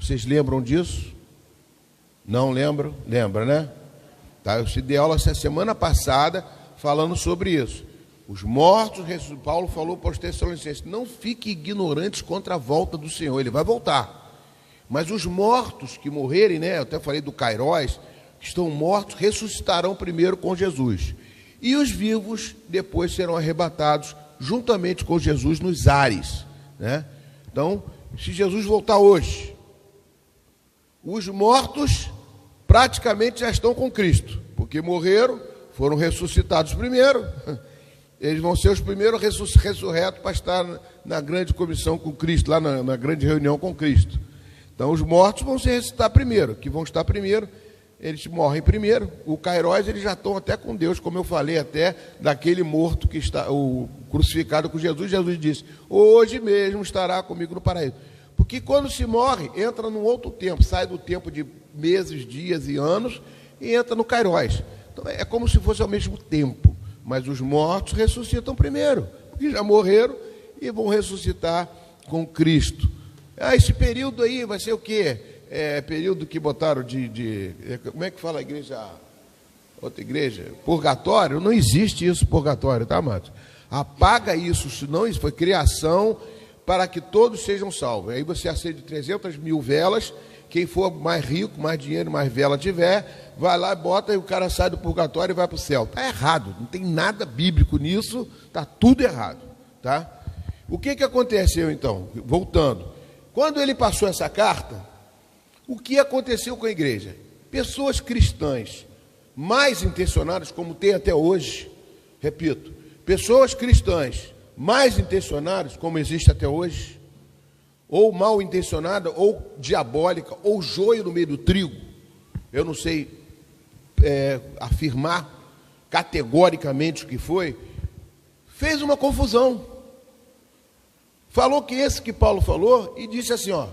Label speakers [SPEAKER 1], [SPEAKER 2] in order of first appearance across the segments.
[SPEAKER 1] Vocês lembram disso? Não lembram? Lembra, né? Tá, eu dei aula essa semana passada falando sobre isso. Os mortos, Paulo falou para os Tessalonicenses, não fiquem ignorantes contra a volta do Senhor, ele vai voltar. Mas os mortos que morrerem, né, eu até falei do Kairos, que estão mortos, ressuscitarão primeiro com Jesus. E os vivos depois serão arrebatados juntamente com Jesus nos ares, né? Então, se Jesus voltar hoje, os mortos praticamente já estão com Cristo, porque morreram, foram ressuscitados primeiro, eles vão ser os primeiros ressurretos para estar na grande comissão com Cristo, lá na grande reunião com Cristo. Então os mortos vão se ressuscitar primeiro, que vão estar primeiro, eles morrem primeiro. O Kairos, eles já estão até com Deus, como eu falei até daquele morto que está, o crucificado com Jesus. Jesus disse, hoje mesmo estará comigo no paraíso. Porque quando se morre, entra num outro tempo, sai do tempo de meses, dias e anos, e entra no Kairos. Então é como se fosse ao mesmo tempo, mas os mortos ressuscitam primeiro, porque já morreram e vão ressuscitar com Cristo. Esse período aí vai ser o quê? Período que botaram como é que fala a igreja, outra igreja? Purgatório? Não existe isso, purgatório, tá, amados? Apaga isso, senão isso foi criação para que todos sejam salvos. Aí você acende 300 mil velas, quem for mais rico, mais dinheiro, mais vela tiver, vai lá, bota e o cara sai do purgatório e vai para o céu. Está errado, não tem nada bíblico nisso, está tudo errado, tá? O que aconteceu então? Voltando, quando ele passou essa carta, o que aconteceu com a igreja? Pessoas cristãs mais intencionadas, como tem até hoje, repito, pessoas cristãs mais intencionadas, como existe até hoje, ou mal intencionada, ou diabólica, ou joio no meio do trigo, eu não sei afirmar categoricamente o que foi, fez uma confusão. Falou que esse que Paulo falou e disse assim, ó,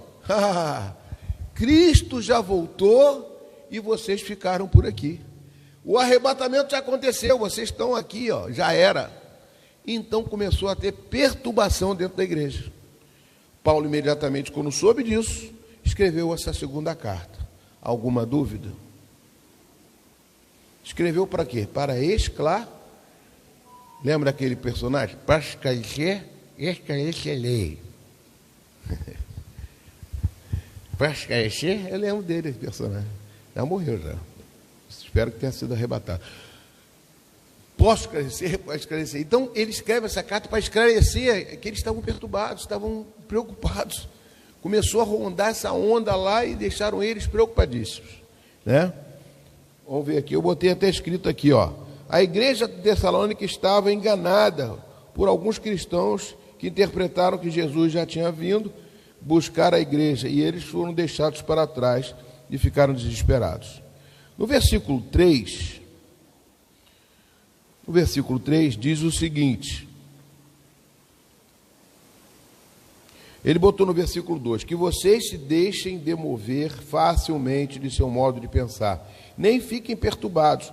[SPEAKER 1] Cristo já voltou e vocês ficaram por aqui. O arrebatamento já aconteceu, vocês estão aqui, ó, já era. Então começou a ter perturbação dentro da igreja. Paulo imediatamente, quando soube disso, escreveu essa segunda carta. Alguma dúvida? Escreveu para quê? Para esclarecer. Lembra aquele personagem? Para esclarecer lei. Para esclarecer, eu lembro dele, esse personagem. Já morreu já. Espero que tenha sido arrebatado. Posso esclarecer? Pode esclarecer. Então, ele escreve essa carta para esclarecer que eles estavam perturbados, estavam preocupados. Começou a rondar essa onda lá e deixaram eles preocupadíssimos, né? Vamos ver aqui, eu botei até escrito aqui, ó. A igreja de Tessalônica estava enganada por alguns cristãos que interpretaram que Jesus já tinha vindo buscar a igreja e eles foram deixados para trás e ficaram desesperados. No versículo 3, diz o seguinte, ele botou no versículo 2, que vocês se deixem demover facilmente de seu modo de pensar, nem fiquem perturbados,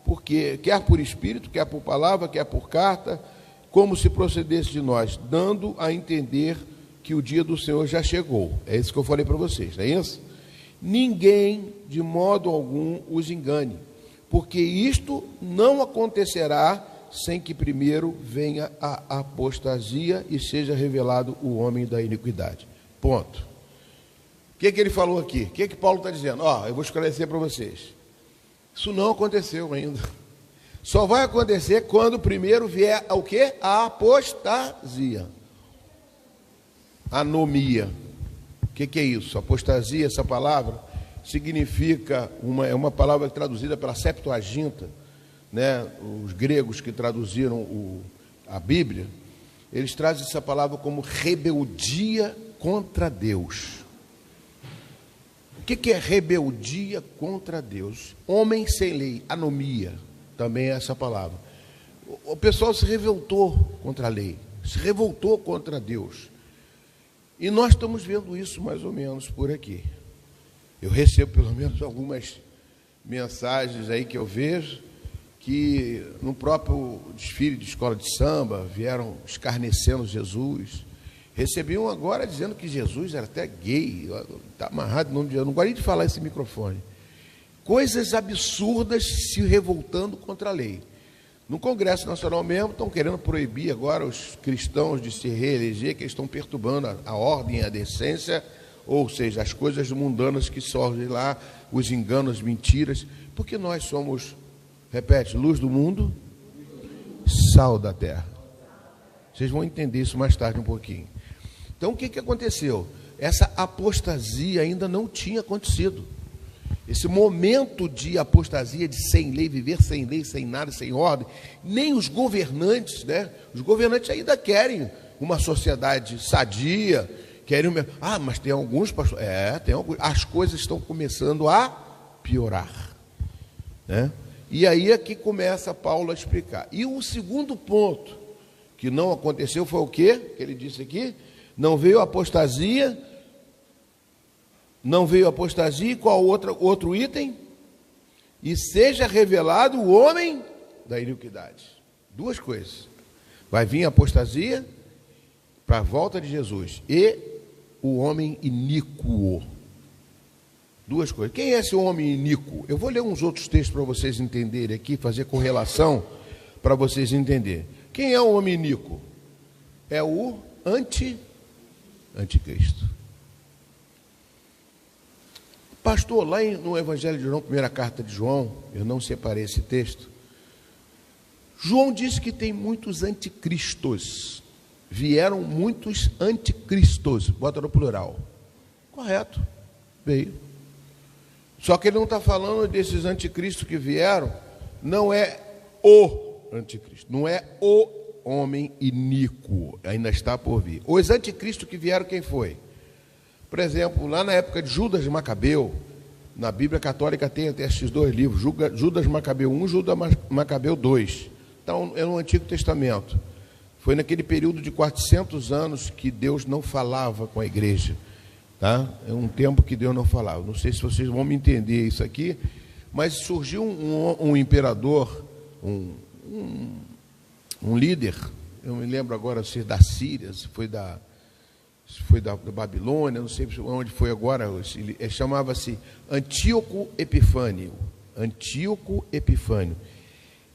[SPEAKER 1] porque quer por espírito, quer por palavra, quer por carta, como se procedesse de nós, dando a entender que o dia do Senhor já chegou. É isso que eu falei para vocês, não é isso? Ninguém, de modo algum, os engane, porque isto não acontecerá sem que primeiro venha a apostasia e seja revelado o homem da iniquidade. Ponto. O que ele falou aqui? O que Paulo está dizendo? Eu vou esclarecer para vocês. Isso não aconteceu ainda. Só vai acontecer quando primeiro vier o quê? A apostasia. Anomia. O que é isso? Apostasia, essa palavra, significa, é uma palavra traduzida pela Septuaginta, né? Os gregos que traduziram a Bíblia, eles trazem essa palavra como rebeldia contra Deus. O que é rebeldia contra Deus? Homem sem lei, anomia, também é essa palavra. O pessoal se revoltou contra a lei, se revoltou contra Deus. E nós estamos vendo isso mais ou menos por aqui. Eu recebo pelo menos algumas mensagens aí que eu vejo, que no próprio desfile de escola de samba vieram escarnecendo Jesus, Recebi um agora dizendo que Jesus era até gay, está amarrado em nome de Jesus. Não gostaria de falar esse microfone. Coisas absurdas se revoltando contra a lei. No Congresso Nacional mesmo, estão querendo proibir agora os cristãos de se reeleger, que eles estão perturbando a ordem, a decência, ou seja, as coisas mundanas que surgem lá, os enganos, as mentiras, porque nós somos, repete, luz do mundo, sal da terra. Vocês vão entender isso mais tarde um pouquinho. Então, o que aconteceu? Essa apostasia ainda não tinha acontecido. Esse momento de apostasia, de sem lei, viver sem lei, sem nada, sem ordem, nem os governantes, né? Os governantes ainda querem uma sociedade sadia, querem... mas tem alguns pastores... tem alguns... As coisas estão começando a piorar, né? E aí é que começa Paulo a explicar. E o segundo ponto que não aconteceu foi o quê? Que ele disse aqui, não veio apostasia... Não veio apostasia, e qual outro item? E seja revelado o homem da iniquidade. Duas coisas. Vai vir a apostasia para a volta de Jesus. E o homem iníquo. Duas coisas. Quem é esse homem iníquo? Eu vou ler uns outros textos para vocês entenderem aqui, fazer correlação para vocês entenderem. Quem é o homem iníquo? É o anticristo. Pastor, lá no Evangelho de João, primeira carta de João, eu não separei esse texto. João disse que tem muitos anticristos. Vieram muitos anticristos. Bota no plural. Correto. Veio. Só que ele não está falando desses anticristos que vieram. Não é o anticristo. Não é o homem iníquo. Ainda está por vir. Os anticristos que vieram, quem foi? Por exemplo, lá na época de Judas Macabeu, na Bíblia Católica tem até esses dois livros, Judas Macabeu 1 e Judas Macabeu 2. Então, é no Antigo Testamento. Foi naquele período de 400 anos que Deus não falava com a igreja. Tá? É um tempo que Deus não falava. Não sei se vocês vão me entender isso aqui, mas surgiu um imperador, um líder, eu me lembro agora se da Síria, se foi da Babilônia, não sei onde foi agora, chamava-se Antíoco Epifânio. Antíoco Epifânio.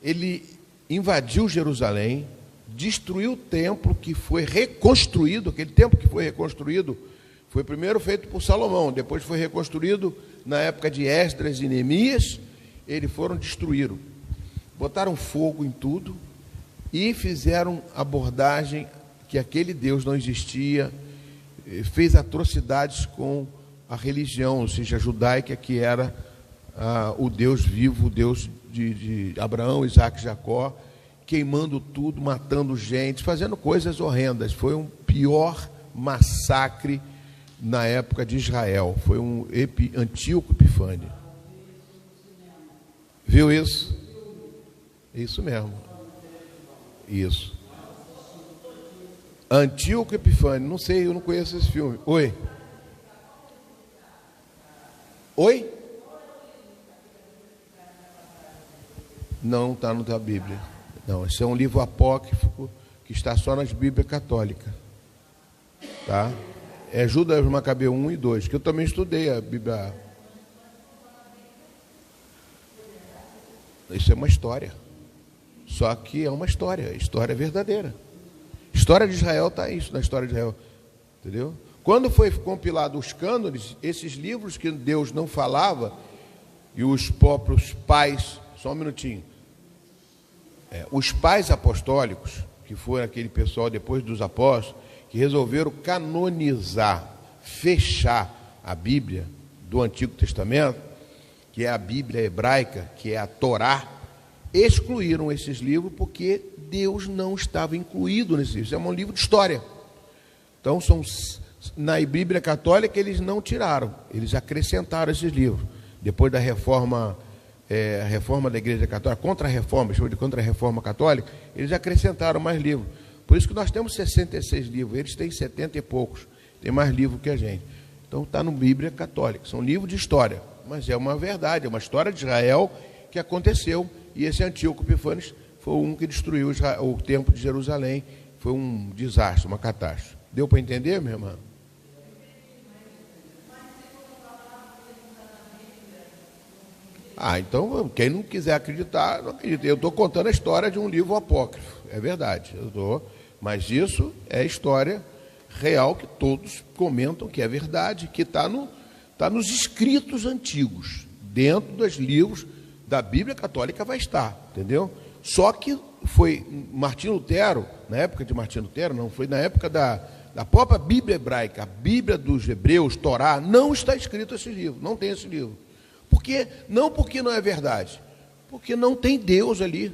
[SPEAKER 1] Ele invadiu Jerusalém, destruiu o templo que foi reconstruído. Aquele templo que foi reconstruído foi primeiro feito por Salomão, depois foi reconstruído na época de Esdras e Neemias. Eles foram destruídos, botaram fogo em tudo e fizeram abordagem que aquele Deus não existia. Fez atrocidades com a religião, ou seja, a judaica, que era o Deus vivo, o Deus de Abraão, Isaac e Jacó, queimando tudo, matando gente, fazendo coisas horrendas. Foi um pior massacre na época de Israel. Foi um Antíoco Epifânio. Viu isso? Isso mesmo. Isso. Antíoco Epifânio, não sei, eu não conheço esse filme. Oi? Oi? Não está na Bíblia. Não, esse é um livro apócrifo que está só nas Bíblias católicas. Tá? É Judas Macabeu 1 e 2, que eu também estudei a Bíblia. Isso é uma história. Só que é uma história verdadeira. História de Israel está isso, na história de Israel. Entendeu? Quando foi compilado os cânones, esses livros que Deus não falava, e os próprios pais, só um minutinho, os pais apostólicos, que foram aquele pessoal depois dos apóstolos, que resolveram canonizar, fechar a Bíblia do Antigo Testamento, que é a Bíblia hebraica, que é a Torá, excluíram esses livros porque Deus não estava incluído nesses livros. É um livro de história. Então, na Bíblia Católica, eles não tiraram, eles acrescentaram esses livros. Depois da reforma, a reforma da Igreja Católica, contra-reforma, chama de contra-reforma católica, eles acrescentaram mais livros. Por isso que nós temos 66 livros, eles têm 70 e poucos, tem mais livro que a gente. Então, está no Bíblia Católica, são livros de história, mas é uma verdade, é uma história de Israel que aconteceu. E esse Antíoco Epifânio foi um que destruiu o templo de Jerusalém. Foi um desastre, uma catástrofe. Deu para entender, minha irmã? Então quem não quiser acreditar, não acredita. Eu estou contando a história de um livro apócrifo, é verdade. Mas isso é história real que todos comentam que é verdade, que está nos escritos antigos, dentro dos livros da Bíblia Católica vai estar, entendeu? Só que foi Martinho Lutero, na época de Martinho Lutero, não, foi na época da própria Bíblia hebraica, a Bíblia dos Hebreus, Torá, não está escrito esse livro, não tem esse livro. Não porque não é verdade, porque não tem Deus ali.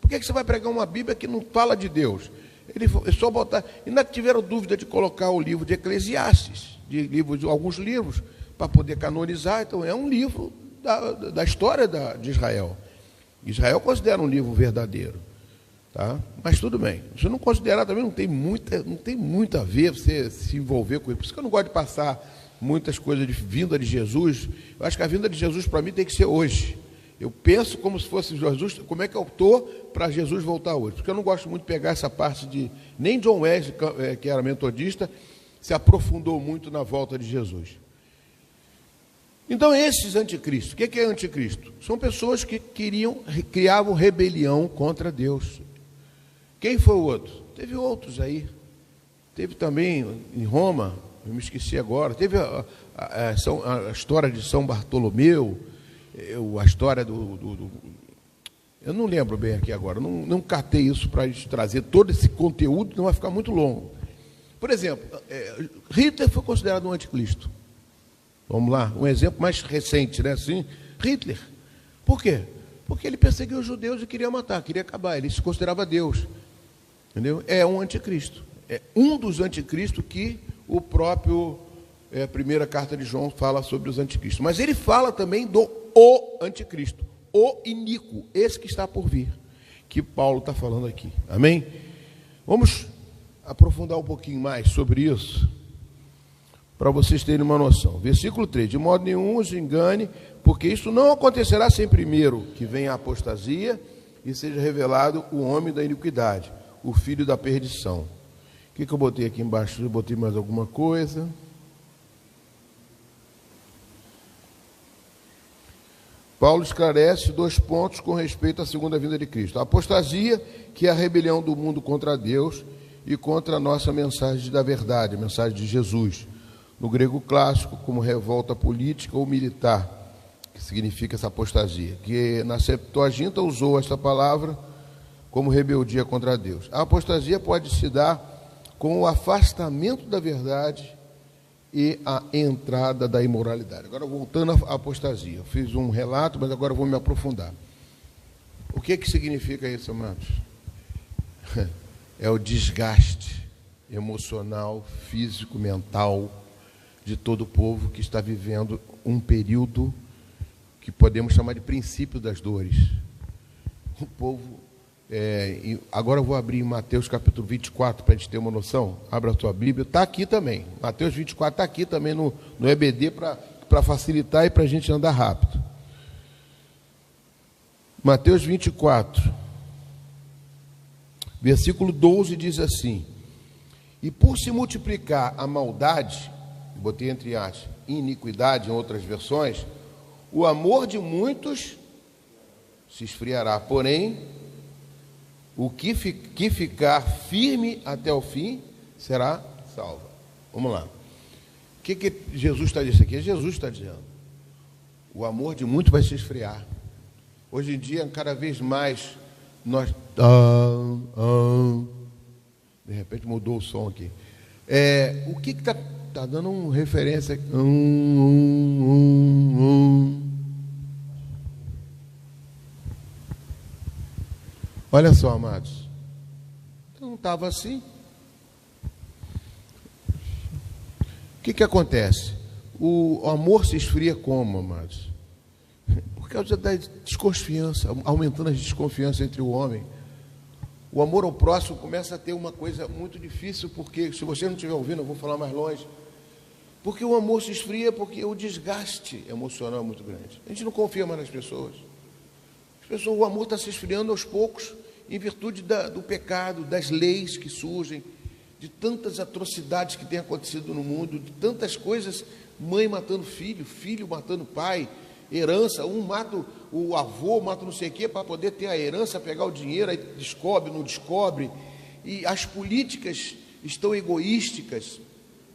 [SPEAKER 1] Por que você vai pregar uma Bíblia que não fala de Deus? Ele só botar. Ainda tiveram dúvida de colocar o livro de Eclesiastes, de alguns livros, para poder canonizar. Então, é um livro da história de Israel. Israel considera um livro verdadeiro. Tá? Mas tudo bem. Se não considerar também, não tem muito a ver você se envolver com isso. Por isso que eu não gosto de passar muitas coisas de vinda de Jesus. Eu acho que a vinda de Jesus para mim tem que ser hoje. Eu penso como se fosse Jesus, como é que eu estou para Jesus voltar hoje. Porque eu não gosto muito de pegar essa parte de... Nem John Wesley, que era metodista, se aprofundou muito na volta de Jesus. Então, esses anticristos, o que é anticristo? São pessoas que criavam rebelião contra Deus. Quem foi o outro? Teve outros aí. Teve também em Roma, eu me esqueci agora, teve a história de São Bartolomeu, a história eu não lembro bem aqui agora, não catei isso para trazer todo esse conteúdo, não vai ficar muito longo. Por exemplo, Hitler foi considerado um anticristo. Vamos lá, um exemplo mais recente, né? Assim, Hitler. Por quê? Porque ele perseguiu os judeus e queria matar, queria acabar, ele se considerava Deus. Entendeu? É um anticristo. É um dos anticristos que o próprio primeira carta de João fala sobre os anticristos. Mas ele fala também do anticristo, o iníquo, esse que está por vir, que Paulo está falando aqui. Amém? Vamos aprofundar um pouquinho mais sobre isso, para vocês terem uma noção. Versículo 3, de modo nenhum os engane, porque isso não acontecerá sem primeiro que venha a apostasia e seja revelado o homem da iniquidade, o filho da perdição. O que eu botei aqui embaixo? Eu botei mais alguma coisa. Paulo esclarece 2 pontos com respeito à segunda vinda de Cristo. A apostasia, que é a rebelião do mundo contra Deus e contra a nossa mensagem da verdade, a mensagem de Jesus. No grego clássico, como revolta política ou militar, que significa essa apostasia, que na Septuaginta usou esta palavra como rebeldia contra Deus. A apostasia pode se dar com o afastamento da verdade e a entrada da imoralidade. Agora, voltando à apostasia, eu fiz um relato, mas agora vou me aprofundar. O que significa isso, amados? É o desgaste emocional, físico, mental de todo o povo que está vivendo um período que podemos chamar de princípio das dores. O povo... agora eu vou abrir em Mateus capítulo 24 para a gente ter uma noção. Abra a sua Bíblia, está aqui também. Mateus 24 está aqui também no EBD para facilitar e para a gente andar rápido. Mateus 24, versículo 12 diz assim: e por se multiplicar a maldade, botei entre aspas, iniquidade em outras versões, o amor de muitos se esfriará, porém o que ficar firme até o fim será salvo. Vamos lá. O que Jesus está dizendo aqui? Jesus está dizendo: o amor de muitos vai se esfriar. Hoje em dia, cada vez mais, nós... De repente mudou o som aqui. O que está dando uma referência? Olha só, amados. Não estava assim. O que acontece? O amor se esfria como, amados? Por causa da desconfiança, aumentando a desconfiança entre o homem. O amor ao próximo começa a ter uma coisa muito difícil, porque, se você não estiver ouvindo, eu vou falar mais longe. Porque o amor se esfria, porque o desgaste emocional é muito grande. A gente não confia mais nas pessoas. O amor está se esfriando aos poucos, em virtude do pecado, das leis que surgem. de tantas atrocidades que têm acontecido no mundo, de tantas coisas, mãe matando filho, filho matando pai, herança, um mata o avô, mata não sei o quê, para poder ter a herança, pegar o dinheiro, aí descobre, não descobre, e as políticas estão egoísticas,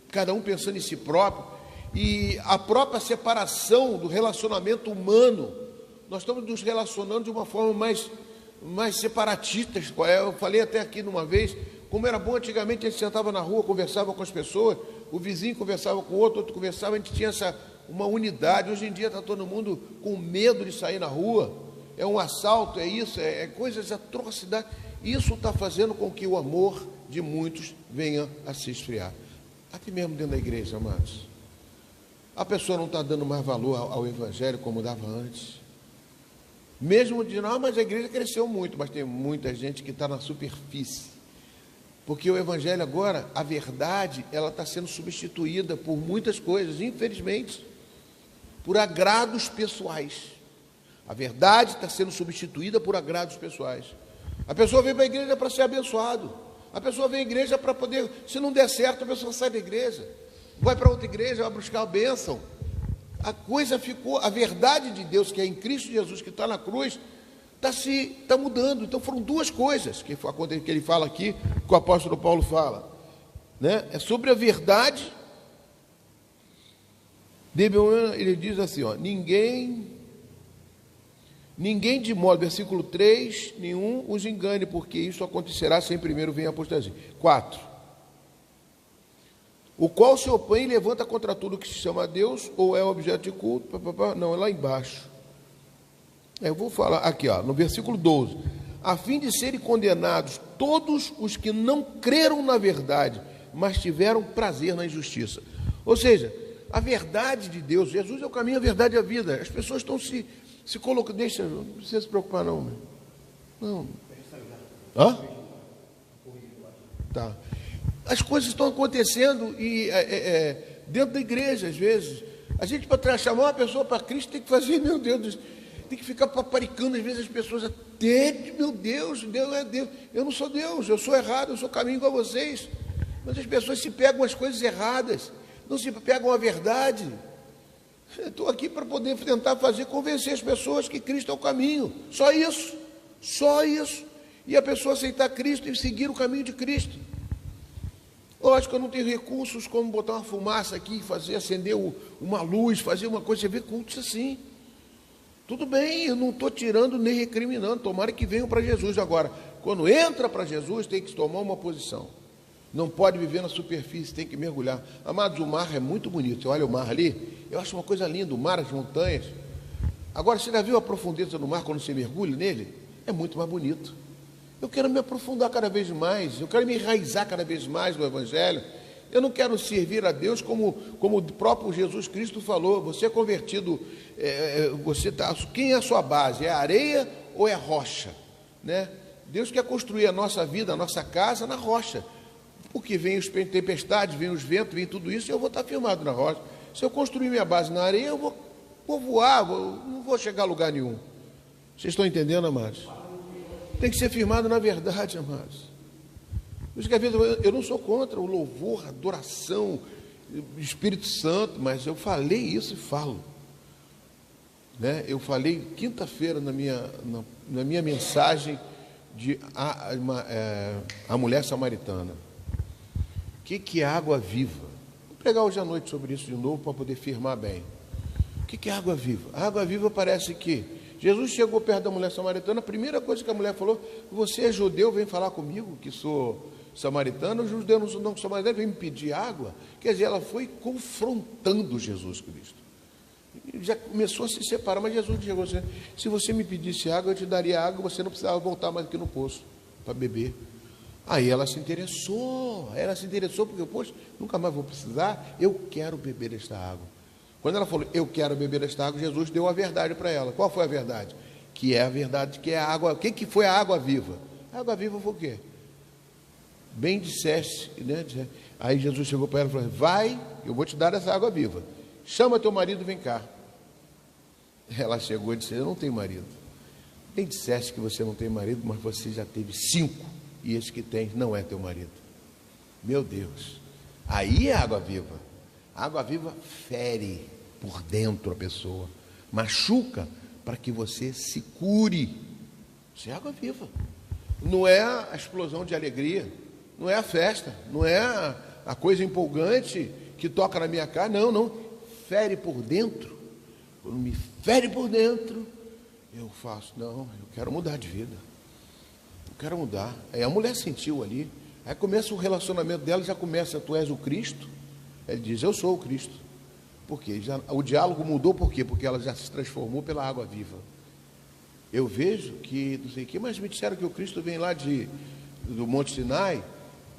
[SPEAKER 1] cada um pensando em si próprio, e a própria separação do relacionamento humano, nós estamos nos relacionando de uma forma mais separatista. Eu falei até aqui numa vez, como era bom antigamente, a gente sentava na rua, conversava com as pessoas, o vizinho conversava com o outro, outro conversava, a gente tinha uma unidade. Hoje em dia está todo mundo com medo de sair na rua, é um assalto, é isso, é coisas, atrocidades. Isso está fazendo com que o amor de muitos venha a se esfriar. Aqui mesmo dentro da igreja, amados, a pessoa não está dando mais valor ao Evangelho como dava antes. Mesmo dizendo, mas a igreja cresceu muito, mas tem muita gente que está na superfície. Porque o Evangelho agora, a verdade, ela está sendo substituída por muitas coisas, infelizmente, por agrados pessoais. A verdade está sendo substituída por agrados pessoais. A pessoa vem para a igreja para ser abençoado. A pessoa vem à igreja para poder, se não der certo, a pessoa sai da igreja. Vai para outra igreja, vai buscar a bênção. A coisa ficou, a verdade de Deus, que é em Cristo Jesus, que está na cruz, está mudando. Então foram duas coisas que ele fala aqui, que o apóstolo Paulo fala, né? É sobre a verdade. Ele diz assim, ó, ninguém de modo, versículo 3, nenhum os engane, porque isso acontecerá sem primeiro venha a apostasia. 4. O qual se opõe e levanta contra tudo que se chama Deus, ou é objeto de culto, não, é lá embaixo. Eu vou falar aqui, ó, no versículo 12. A fim de serem condenados todos os que não creram na verdade, mas tiveram prazer na injustiça. Ou seja, a verdade de Deus, Jesus é o caminho, a verdade e a vida. As pessoas estão se colocando, não precisa se preocupar não, meu. Não. Hã? Tá. As coisas estão acontecendo e dentro da igreja, às vezes, a gente para chamar uma pessoa para Cristo tem que fazer, meu Deus, tem que ficar paparicando às vezes as pessoas até, meu Deus, Deus é Deus, eu não sou Deus, eu sou errado, eu sou caminho igual a vocês, mas as pessoas se pegam as coisas erradas, não se pegam a verdade. Eu estou aqui para poder tentar convencer as pessoas que Cristo é o caminho, só isso, e a pessoa aceitar Cristo e seguir o caminho de Cristo. Lógico que eu não tenho recursos como botar uma fumaça aqui, acender uma luz, fazer uma coisa, você vê cultos assim. Tudo bem, eu não estou tirando nem recriminando, tomara que venham para Jesus. Agora, quando entra para Jesus, tem que tomar uma posição. Não pode viver na superfície, tem que mergulhar. Amados, o mar é muito bonito. Você olha o mar ali, eu acho uma coisa linda, o mar, as montanhas. Agora, você já viu a profundeza do mar quando você mergulha nele? É muito mais bonito. Eu quero me aprofundar cada vez mais, eu quero me enraizar cada vez mais no Evangelho. Eu não quero servir a Deus como o próprio Jesus Cristo falou. Você é convertido, quem é a sua base? É a areia ou é a rocha? Né? Deus quer construir a nossa vida, a nossa casa na rocha. Porque vem as tempestades, vem os ventos, vem tudo isso, e eu vou estar firmado na rocha. Se eu construir minha base na areia, eu vou voar, não vou chegar a lugar nenhum. Vocês estão entendendo, amados? Tem que ser firmado na verdade, amados. Por isso que às vezes eu não sou contra o louvor, a adoração, o Espírito Santo, mas eu falei isso e falo. Né? Eu falei quinta-feira na minha mensagem de a mulher samaritana. O que é água viva? Vou pregar hoje à noite sobre isso de novo para poder firmar bem. O que é água viva? A água viva parece que Jesus chegou perto da mulher samaritana, a primeira coisa que a mulher falou: você é judeu, vem falar comigo, que sou samaritano. Os judeus não são samaritanos, vem me pedir água. Quer dizer, ela foi confrontando Jesus Cristo. Já começou a se separar, mas Jesus chegou assim: se você me pedisse água, eu te daria água, você não precisava voltar mais aqui no poço para beber. Aí ela se interessou porque, poxa, nunca mais vou precisar, eu quero beber esta água. Quando ela falou, eu quero beber esta água, Jesus deu a verdade para ela. Qual foi a verdade? Que é a verdade, que é a água. O que foi a água viva? A água viva foi o quê? Bem disseste, né? Aí Jesus chegou para ela e falou: vai, eu vou te dar essa água viva. Chama teu marido e vem cá. Ela chegou e disse: eu não tenho marido. Bem disseste que você não tem marido, mas você já teve 5, e esse que tem não é teu marido. Meu Deus, aí é água viva. A água viva fere por dentro a pessoa, machuca para que você se cure. Isso é água viva. Não é a explosão de alegria, não é a festa, não é a coisa empolgante que toca na minha cara, não, fere por dentro. Quando me fere por dentro, eu faço, não, eu quero mudar de vida, eu quero mudar. Aí a mulher sentiu ali, aí começa o relacionamento dela, já começa, tu és o Cristo? Ele diz, eu sou o Cristo. Por quê? O diálogo mudou, por quê? Porque ela já se transformou pela água viva. Eu vejo que, não sei o que, mas me disseram que o Cristo vem lá do Monte Sinai,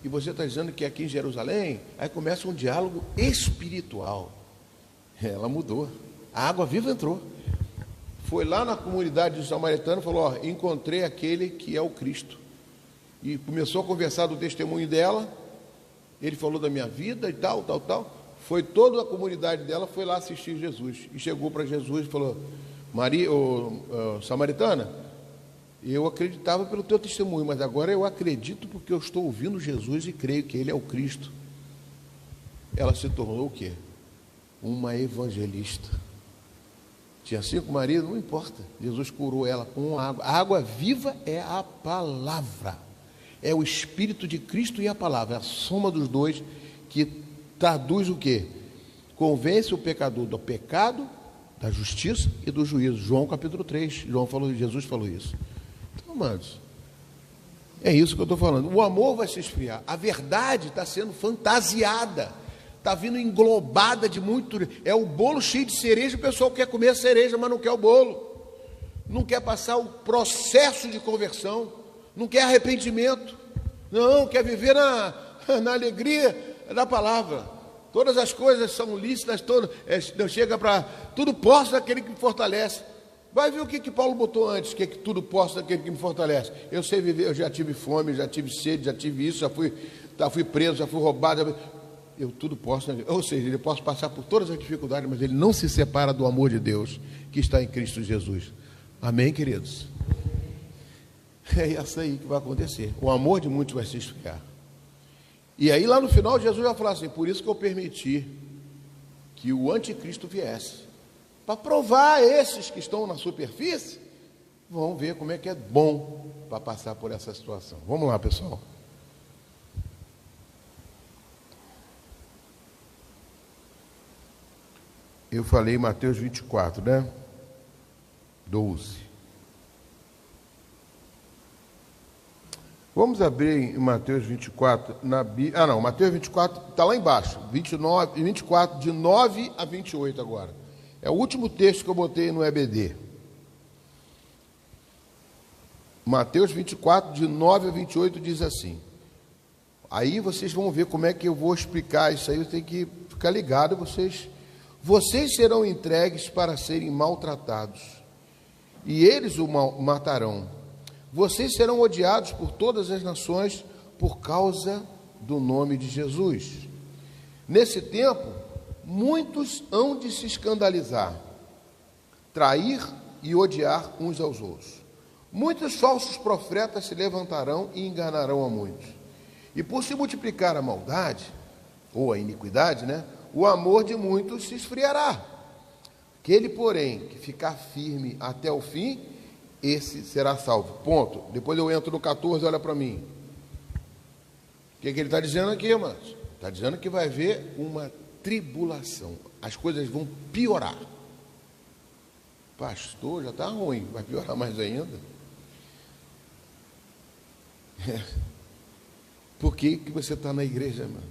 [SPEAKER 1] e você está dizendo que é aqui em Jerusalém. Aí começa um diálogo espiritual. Ela mudou, a água viva entrou. Foi lá na comunidade dos samaritanos e falou, ó, encontrei aquele que é o Cristo. E começou a conversar do testemunho dela, ele falou da minha vida e tal. Foi toda a comunidade dela, foi lá assistir Jesus. E chegou para Jesus e falou, Maria, samaritana, eu acreditava pelo teu testemunho, mas agora eu acredito porque eu estou ouvindo Jesus e creio que ele é o Cristo. Ela se tornou o quê? Uma evangelista. Tinha 5 maridos, não importa. Jesus curou ela com água. A água viva é a palavra. É o Espírito de Cristo e a palavra. É a soma dos dois que traduz o quê? Convence o pecador do pecado, da justiça e do juízo. João capítulo 3. Jesus falou isso. Então, amados, é isso que eu estou falando. O amor vai se esfriar. A verdade está sendo fantasiada. Está vindo englobada de muito. É o bolo cheio de cereja. O pessoal quer comer a cereja, mas não quer o bolo. Não quer passar o processo de conversão. Não quer arrependimento. Não, quer viver na alegria da palavra. Todas as coisas são lícitas, não chega para tudo posso daquele que me fortalece. Vai ver o que Paulo botou antes, que tudo posso daquele que me fortalece. Eu sei viver, eu já tive fome, já tive sede, já tive isso, já fui preso, já fui roubado. Eu tudo posso, ou seja, ele posso passar por todas as dificuldades, mas ele não se separa do amor de Deus que está em Cristo Jesus. Amém, queridos? É isso aí que vai acontecer. O amor de muitos vai se esfriar. E aí lá no final Jesus vai falar assim, por isso que eu permiti que o anticristo viesse, para provar esses que estão na superfície, vão ver como é que é bom para passar por essa situação. Vamos lá, pessoal. Eu falei Mateus 24, né? 12. Vamos abrir em Mateus 24, Mateus 24 está lá embaixo, 24, de 9 a 28 agora. É o último texto que eu botei no EBD. Mateus 24, de 9 a 28 diz assim. Aí vocês vão ver como é que eu vou explicar isso aí, eu tenho que ficar ligado, vocês serão entregues para serem maltratados, e eles o matarão. Vocês serão odiados por todas as nações por causa do nome de Jesus. Nesse tempo, muitos hão de se escandalizar, trair e odiar uns aos outros. Muitos falsos profetas se levantarão e enganarão a muitos. E por se multiplicar a maldade, ou a iniquidade, o amor de muitos se esfriará. Aquele, porém, que ficar firme até o fim, esse será salvo. Ponto. Depois eu entro no 14, olha para mim. O que ele está dizendo aqui, irmãos? Está dizendo que vai haver uma tribulação. As coisas vão piorar. Pastor, já está ruim, vai piorar mais ainda. Por que você está na igreja, irmão?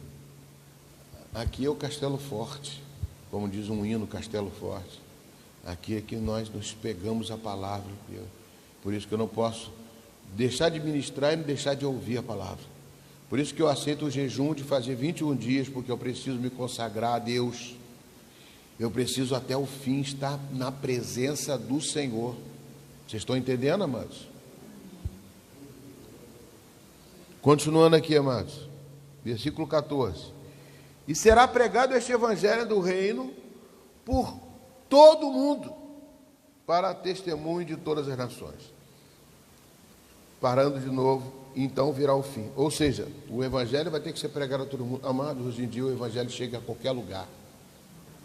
[SPEAKER 1] Aqui é o Castelo Forte, como diz um hino, Castelo Forte. Aqui é que nós nos pegamos a palavra. Por isso que eu não posso deixar de ministrar e não deixar de ouvir a palavra. Por isso que eu aceito o jejum de fazer 21 dias, porque eu preciso me consagrar a Deus. Eu preciso até o fim estar na presença do Senhor. Vocês estão entendendo, amados? Continuando aqui, amados. Versículo 14. E será pregado este evangelho do reino por todo o mundo, para testemunho de todas as nações. Parando de novo, então virá o fim. Ou seja, o evangelho vai ter que ser pregado a todo mundo. Amados, hoje em dia o evangelho chega a qualquer lugar.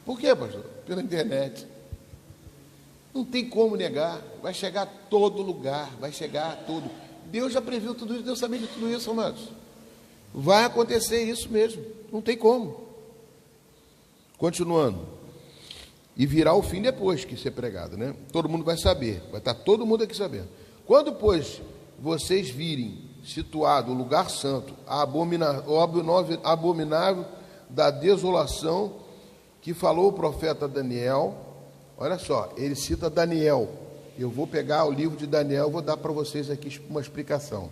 [SPEAKER 1] Por quê, pastor? Pela internet. Não tem como negar. Vai chegar a todo lugar, vai chegar a tudo. Deus já previu tudo isso, Deus sabia de tudo isso, amados. Vai acontecer isso mesmo, não tem como. Continuando. E virá o fim depois que ser pregado, né? Todo mundo vai saber, vai estar todo mundo aqui sabendo. Quando, pois, vocês virem situado o lugar santo, o abominável da desolação que falou o profeta Daniel, olha só, ele cita Daniel. Eu vou pegar o livro de Daniel, vou dar para vocês aqui uma explicação.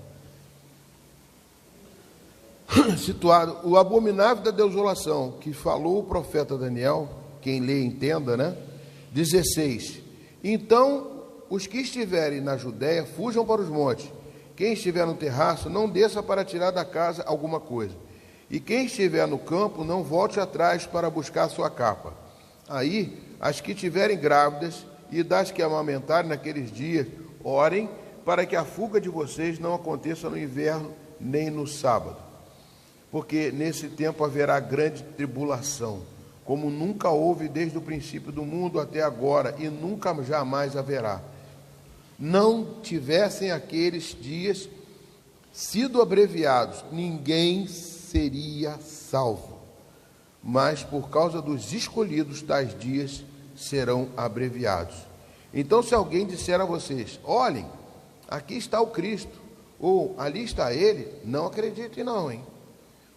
[SPEAKER 1] Situado, o abominável da desolação que falou o profeta Daniel, quem lê entenda, né? 16. Então, os que estiverem na Judéia, fujam para os montes. Quem estiver no terraço, não desça para tirar da casa alguma coisa. E quem estiver no campo, não volte atrás para buscar sua capa. Aí, as que estiverem grávidas e das que amamentarem naqueles dias, orem para que a fuga de vocês não aconteça no inverno nem no sábado. Porque nesse tempo haverá grande tribulação, como nunca houve desde o princípio do mundo até agora, e nunca jamais haverá. Não tivessem aqueles dias sido abreviados, ninguém seria salvo. Mas por causa dos escolhidos, tais dias serão abreviados. Então, se alguém disser a vocês, olhem, aqui está o Cristo, ou ali está ele, não acreditem não, hein?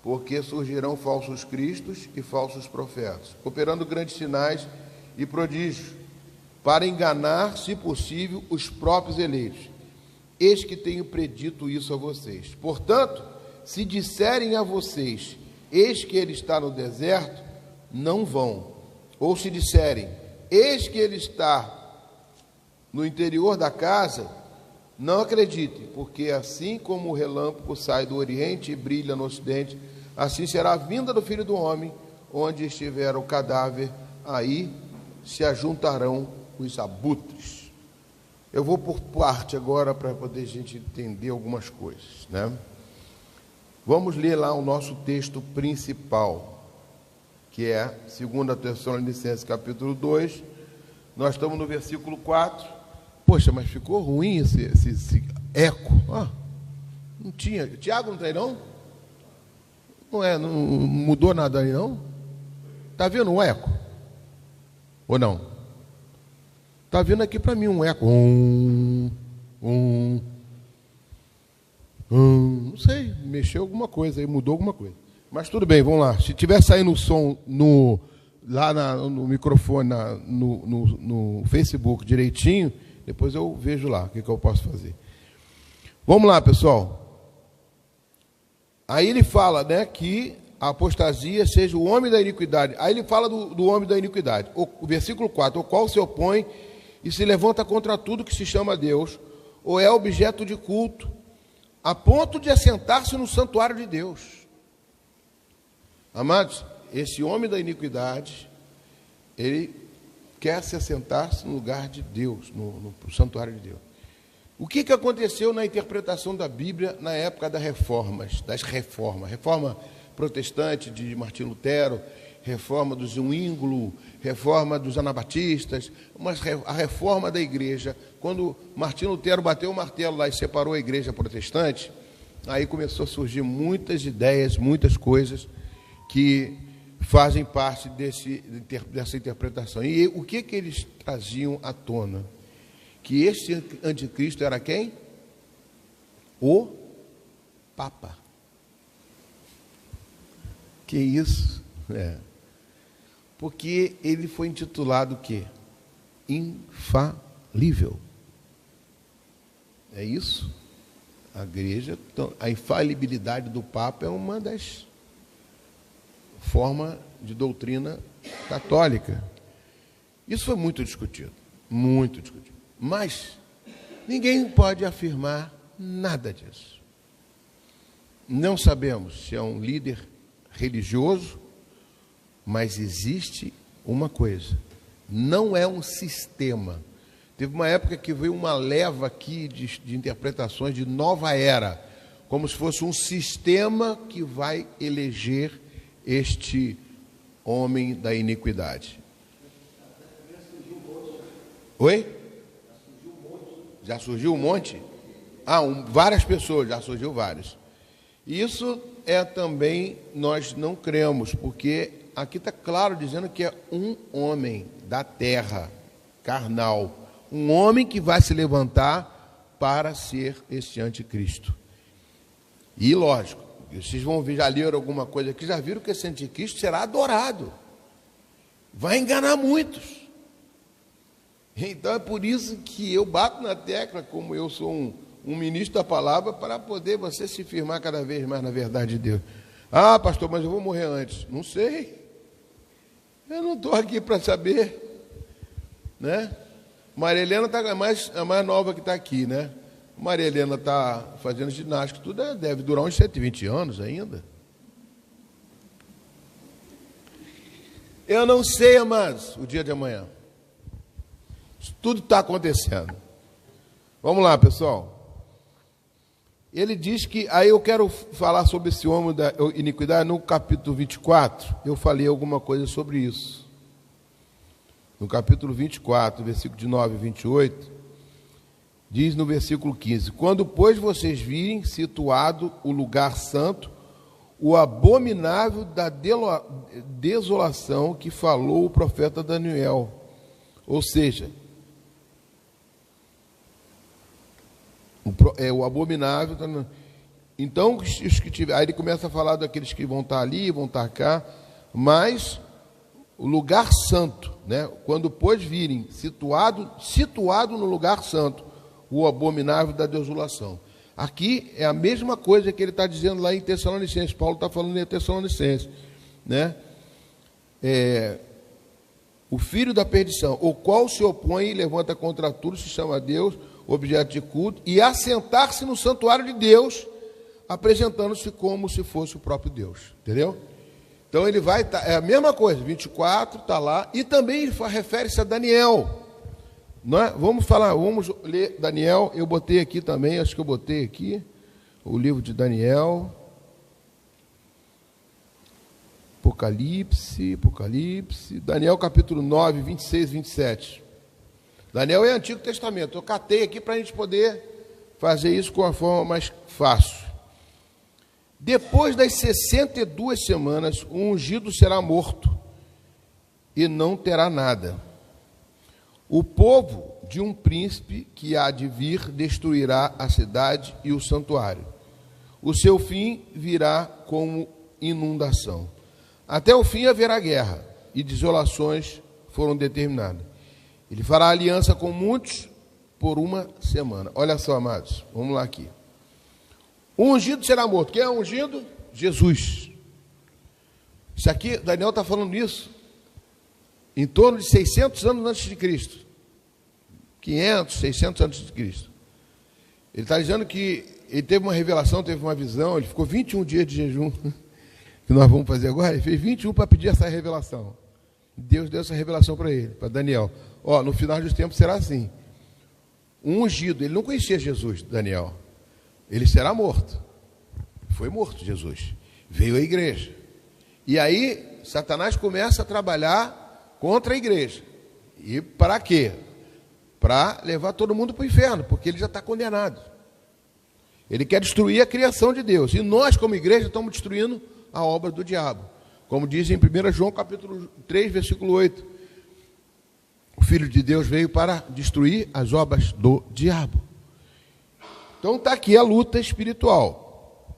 [SPEAKER 1] Porque surgirão falsos cristos e falsos profetas, operando grandes sinais e prodígios, para enganar, se possível, os próprios eleitos. Eis que tenho predito isso a vocês. Portanto, se disserem a vocês, eis que ele está no deserto, não vão. Ou se disserem, eis que ele está no interior da casa, não acreditem, porque assim como o relâmpago sai do oriente e brilha no ocidente, assim será a vinda do Filho do Homem. Onde estiver o cadáver, aí se ajuntarão os abutres. Eu vou por parte agora para poder a gente entender algumas coisas, né? Vamos ler lá o nosso texto principal, que é 2 Tessalonicenses capítulo 2. Nós estamos no versículo 4. Poxa, mas ficou ruim esse eco. Não tinha. Tiago não tem não? Não mudou nada aí não? Está vendo um eco? Ou não? Está vindo aqui para mim um eco. Não sei, mexeu alguma coisa aí, mudou alguma coisa. Mas tudo bem, vamos lá. Se tiver saindo o som lá no microfone, no Facebook direitinho, depois eu vejo lá o que eu posso fazer. Vamos lá, pessoal. Aí ele fala, né, que a apostasia seja o homem da iniquidade. Aí ele fala do homem da iniquidade. O versículo 4, o qual se opõe e se levanta contra tudo que se chama Deus, ou é objeto de culto, a ponto de assentar-se no santuário de Deus. Amados, esse homem da iniquidade, ele quer se assentar-se no lugar de Deus, no santuário de Deus. O que aconteceu na interpretação da Bíblia na época das reformas? Reforma protestante de Martinho Lutero, reforma do Zwinglio, reforma dos anabatistas, a reforma da igreja. Quando Martinho Lutero bateu o martelo lá e separou a igreja protestante, aí começou a surgir muitas ideias, muitas coisas que fazem parte dessa interpretação. E o que eles traziam à tona? Que este anticristo era quem? O Papa. Que isso? Porque ele foi intitulado o quê? Infalível. É isso? A igreja, a infalibilidade do Papa é uma das formas de doutrina católica. Isso foi muito discutido, muito discutido. Mas ninguém pode afirmar nada disso. Não sabemos se é um líder religioso, mas existe uma coisa: não é um sistema. Teve uma época que veio uma leva aqui de interpretações de nova era. como se fosse um sistema que vai eleger este homem da iniquidade. Oi? Já surgiu um monte? Várias pessoas, já surgiu vários. Isso é também, nós não cremos, porque aqui está claro dizendo que é um homem da terra, carnal, um homem que vai se levantar para ser este anticristo. E lógico, vocês vão ver, já leram alguma coisa aqui, já viram que esse anticristo será adorado, vai enganar muitos. Então é por isso que eu bato na tecla, como eu sou um ministro da palavra, para poder você se firmar cada vez mais na verdade de Deus. Ah, pastor, mas eu vou morrer antes. Não sei. Eu não estou aqui para saber. Né? Maria Helena tá a mais nova que está aqui, né? Maria Helena está fazendo ginástica, tudo deve durar uns 120 anos ainda. Eu não sei, amados, o dia de amanhã. Isso tudo está acontecendo. Vamos lá, pessoal. Ele diz que, aí eu quero falar sobre esse homem da iniquidade no capítulo 24, eu falei alguma coisa sobre isso. No capítulo 24, versículo de 9 a 28, diz no versículo 15: quando, pois, vocês virem situado o lugar santo, o abominável da desolação que falou o profeta Daniel, ou seja, o abominável. Então, os que tiver, aí ele começa a falar daqueles que vão estar ali, vão estar cá, mas o lugar santo, né? Quando, pois, virem situado no lugar santo, o abominável da desolação. Aqui é a mesma coisa que ele está dizendo lá em Tessalonicenses. Paulo está falando em Tessalonicenses, né? O filho da perdição, o qual se opõe e levanta contra tudo, se chama Deus, objeto de culto, e assentar-se no santuário de Deus, apresentando-se como se fosse o próprio Deus. Entendeu? Então ele vai, é a mesma coisa, 24 está lá, e também refere-se a Daniel. Não é? Vamos ler Daniel. Eu botei aqui também, acho que eu botei aqui o livro de Daniel. Apocalipse, Daniel capítulo 9, 26 e 27. Daniel é Antigo Testamento. Eu catei aqui para a gente poder fazer isso com uma forma mais fácil. Depois das 62 semanas, o ungido será morto e não terá nada. O povo de um príncipe que há de vir destruirá a cidade e o santuário. O seu fim virá como inundação. Até o fim haverá guerra, e desolações foram determinadas. Ele fará aliança com muitos por uma semana. Olha só, amados, vamos lá aqui. O ungido será morto. Quem é ungido? Jesus. Isso aqui, Daniel está falando isso em torno de 600 anos antes de Cristo. 500, 600 antes de Cristo. Ele está dizendo que ele teve uma revelação, teve uma visão, ele ficou 21 dias de jejum, que nós vamos fazer agora, ele fez 21 para pedir essa revelação. Deus deu essa revelação para ele, para Daniel. No final dos tempos será assim. Um ungido, ele não conhecia Jesus, Daniel. Ele será morto. Foi morto, Jesus. Veio a igreja. E aí, Satanás começa a trabalhar contra a igreja. E para quê? Para levar todo mundo para o inferno, porque ele já está condenado. Ele quer destruir a criação de Deus. E nós, como igreja, estamos destruindo a obra do diabo. Como diz em 1 João capítulo 3, versículo 8. O Filho de Deus veio para destruir as obras do diabo. Então está aqui a luta espiritual.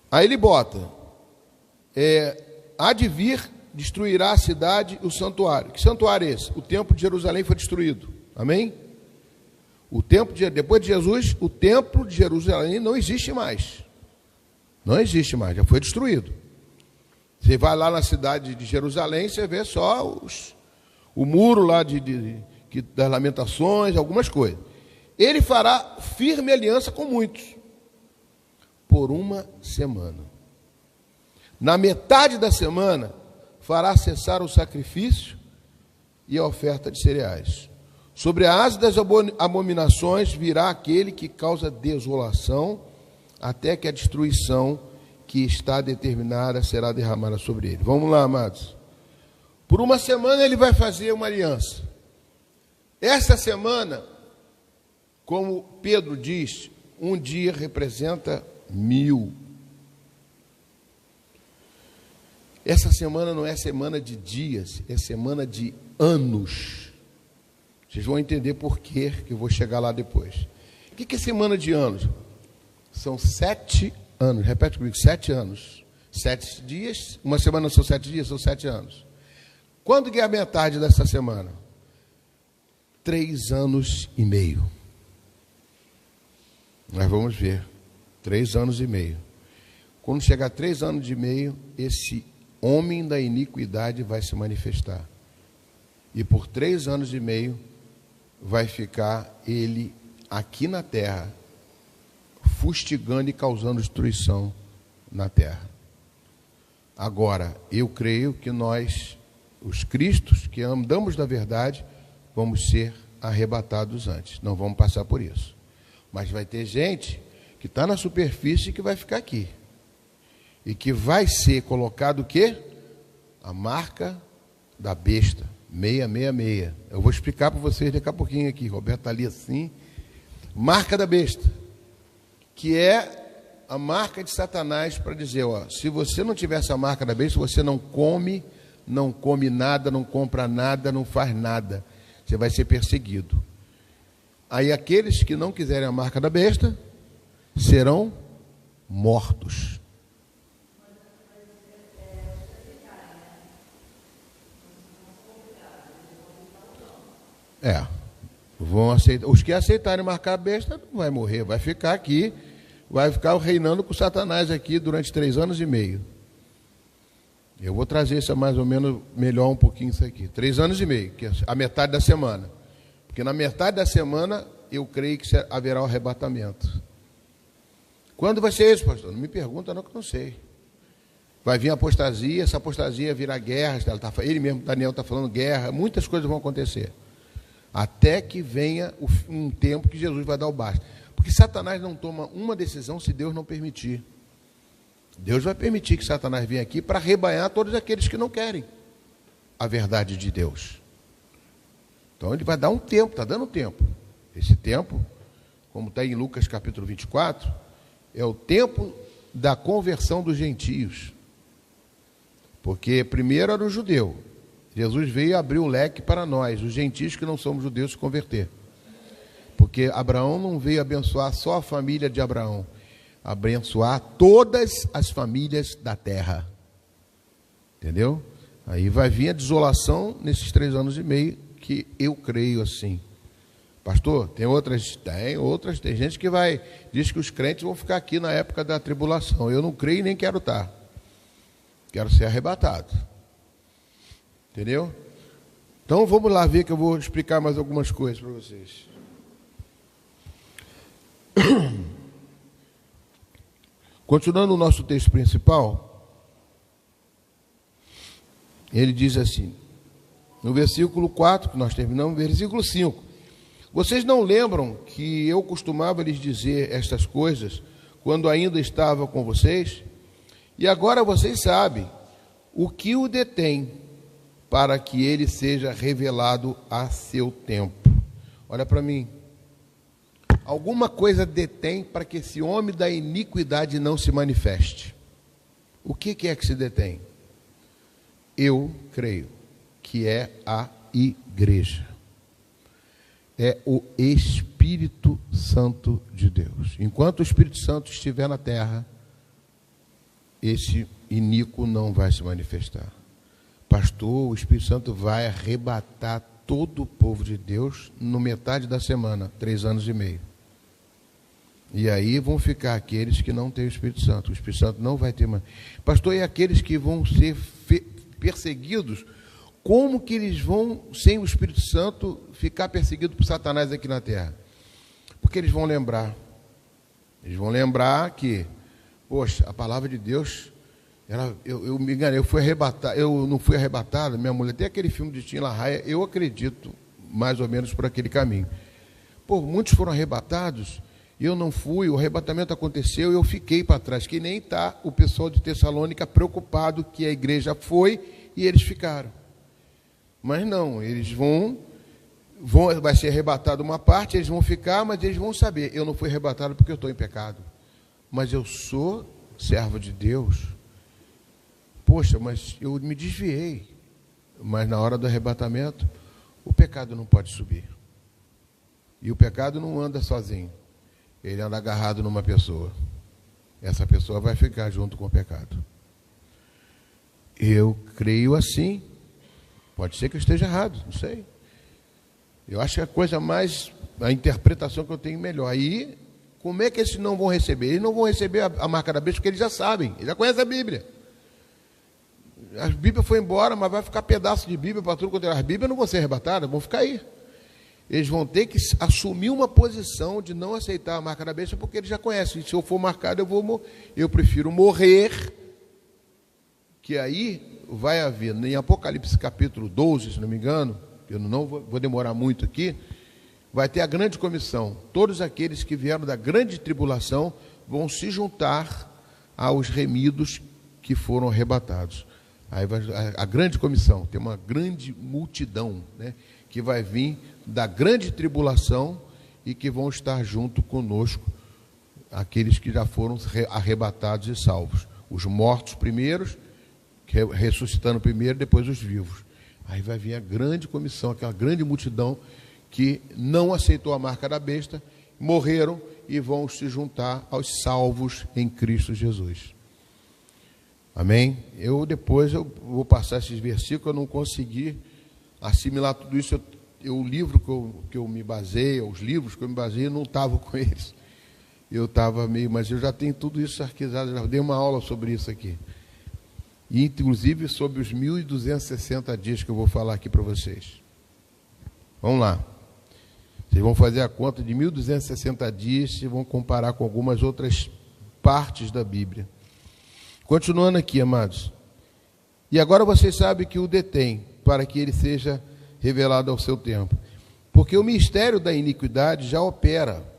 [SPEAKER 1] Aí ele bota, há de vir, destruirá a cidade e o santuário. Que santuário é esse? O templo de Jerusalém foi destruído. Amém? Depois de Jesus, o templo de Jerusalém não existe mais. Não existe mais, já foi destruído. Você vai lá na cidade de Jerusalém, você vê só o muro lá das lamentações, algumas coisas. Ele fará firme aliança com muitos, por uma semana. Na metade da semana, fará cessar o sacrifício e a oferta de cereais. Sobre a asa das abominações virá aquele que causa desolação, até que a destruição que está determinada será derramada sobre ele. Vamos lá, amados. Por uma semana ele vai fazer uma aliança. Essa semana, como Pedro diz, um dia representa 1000. Essa semana não é semana de dias, é semana de anos. Vocês vão entender por quê, que eu vou chegar lá depois. O que é semana de anos? São 7 anos. Repete comigo, 7 anos. 7 dias. Uma semana são 7 dias, são 7 anos. Quando que é a metade dessa semana? 3 anos e meio. Nós vamos ver. 3 anos e meio. Quando chegar a 3 anos e meio, esse homem da iniquidade vai se manifestar. E por 3 anos e meio, vai ficar ele aqui na terra, fustigando e causando destruição na terra. Agora, eu creio que nós, os cristos que andamos na verdade, vamos ser arrebatados antes. Não vamos passar por isso. Mas vai ter gente que está na superfície que vai ficar aqui. E que vai ser colocado o quê? A marca da besta, 666. Eu vou explicar para vocês daqui a pouquinho aqui. Roberto está ali assim. Marca da besta, que é a marca de Satanás para dizer, ó, se você não tiver essa marca da besta, você não come nada, não compra nada, não faz nada. Você vai ser perseguido. Aí aqueles que não quiserem a marca da besta serão mortos. Vão aceitar. Os que aceitarem marcar a besta não vai morrer, vai ficar aqui, vai ficar reinando com Satanás aqui durante 3 anos e meio. Eu vou trazer isso mais ou menos melhor um pouquinho isso aqui. 3 anos e meio, que é a metade da semana. Porque na metade da semana eu creio que haverá o arrebatamento. Quando vai ser isso, pastor? Não me pergunta não, que eu não sei. Vai vir a apostasia, essa apostasia virá guerra, ele mesmo, Daniel, está falando guerra, muitas coisas vão acontecer. Até que venha um tempo que Jesus vai dar o basta. Porque Satanás não toma uma decisão se Deus não permitir. Deus vai permitir que Satanás venha aqui para arrebanhar todos aqueles que não querem a verdade de Deus. Então ele vai dar um tempo, está dando tempo. Esse tempo, como está em Lucas capítulo 24, é o tempo da conversão dos gentios. Porque primeiro era o judeu. Jesus veio abrir o leque para nós, os gentios que não somos judeus, se converter. Porque Abraão não veio abençoar só a família de Abraão, abençoar todas as famílias da terra. Entendeu? Aí vai vir a desolação nesses 3 anos e meio, que eu creio assim. Pastor, tem outras? Tem gente que diz que os crentes vão ficar aqui na época da tribulação. Eu não creio e nem quero estar. Quero ser arrebatado. Entendeu? Então vamos lá ver que eu vou explicar mais algumas coisas para vocês. Continuando o nosso texto principal, ele diz assim, no versículo 4, que nós terminamos, versículo 5. Vocês não lembram que eu costumava lhes dizer estas coisas quando ainda estava com vocês? E agora vocês sabem o que o detém para que ele seja revelado a seu tempo. Olha para mim. Alguma coisa detém para que esse homem da iniquidade não se manifeste. O que é que se detém? Eu creio que é a igreja. É o Espírito Santo de Deus. Enquanto o Espírito Santo estiver na terra, esse iníquo não vai se manifestar. Pastor, o Espírito Santo vai arrebatar todo o povo de Deus no metade da semana, 3 anos e meio. E aí vão ficar aqueles que não têm o Espírito Santo. O Espírito Santo não vai ter mais. Pastor, e aqueles que vão ser perseguidos, como que eles vão, sem o Espírito Santo, ficar perseguidos por Satanás aqui na terra? Porque eles vão lembrar. Eles vão lembrar que, poxa, a palavra de Deus... Eu me enganei, eu não fui arrebatado, minha mulher, tem aquele filme de Tim LaHaye, eu acredito mais ou menos por aquele caminho. Muitos foram arrebatados Eu não fui, o arrebatamento aconteceu e eu fiquei para trás, que nem está o pessoal de Tessalônica preocupado que a igreja foi e eles ficaram. Mas não, eles vai ser arrebatado uma parte, eles vão ficar, mas eles vão saber, eu não fui arrebatado porque eu estou em pecado, mas eu sou servo de Deus. Poxa, mas eu me desviei. Mas na hora do arrebatamento, o pecado não pode subir. E o pecado não anda sozinho. Ele anda agarrado numa pessoa. Essa pessoa vai ficar junto com o pecado. Eu creio assim. Pode ser que eu esteja errado, não sei. Eu acho que a interpretação que eu tenho melhor. Aí, como é que esses não vão receber? Eles não vão receber a marca da besta porque eles já sabem, eles já conhecem a Bíblia. A Bíblia foi embora, mas vai ficar pedaço de Bíblia para tudo quanto é. As Bíblias não vão ser arrebatadas, vão ficar aí. Eles vão ter que assumir uma posição de não aceitar a marca da besta, porque eles já conhecem. Se eu for marcado, eu prefiro morrer, que aí vai haver, em Apocalipse capítulo 12, se não me engano, eu não vou demorar muito aqui, vai ter a grande comissão. Todos aqueles que vieram da grande tribulação vão se juntar aos remidos que foram arrebatados. Aí vai a grande comissão, tem uma grande multidão, né, que vai vir da grande tribulação e que vão estar junto conosco, aqueles que já foram arrebatados e salvos. Os mortos primeiros, ressuscitando primeiro, depois os vivos. Aí vai vir a grande comissão, aquela grande multidão que não aceitou a marca da besta, morreram e vão se juntar aos salvos em Cristo Jesus. Amém? Depois eu vou passar esses versículos, eu não consegui assimilar tudo isso. O livro que eu me baseio, os livros que eu me baseio, não estavam com eles. Eu estava mas eu já tenho tudo isso arquivado, já dei uma aula sobre isso aqui. E, inclusive, sobre os 1.260 dias que eu vou falar aqui para vocês. Vamos lá. Vocês vão fazer a conta de 1.260 dias e vão comparar com algumas outras partes da Bíblia. Continuando aqui, amados. E agora vocês sabem que o detém, para que ele seja revelado ao seu tempo. Porque o mistério da iniquidade já opera,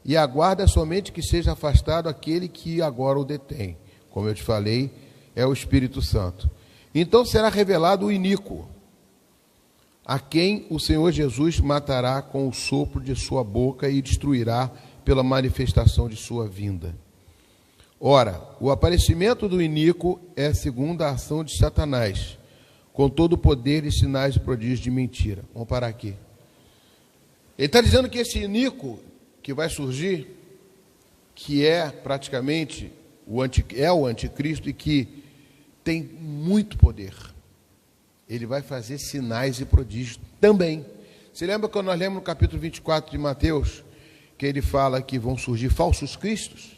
[SPEAKER 1] e aguarda somente que seja afastado aquele que agora o detém. Como eu te falei, é o Espírito Santo. Então será revelado o iníquo, a quem o Senhor Jesus matará com o sopro de sua boca e destruirá pela manifestação de sua vinda. Ora, o aparecimento do iníquo é segundo a ação de Satanás, com todo o poder e sinais e prodígios de mentira. Vamos parar aqui. Ele está dizendo que esse iníquo que vai surgir, que é praticamente o anticristo e que tem muito poder, ele vai fazer sinais e prodígios também. Você lembra quando nós lemos no capítulo 24 de Mateus, que ele fala que vão surgir falsos cristos?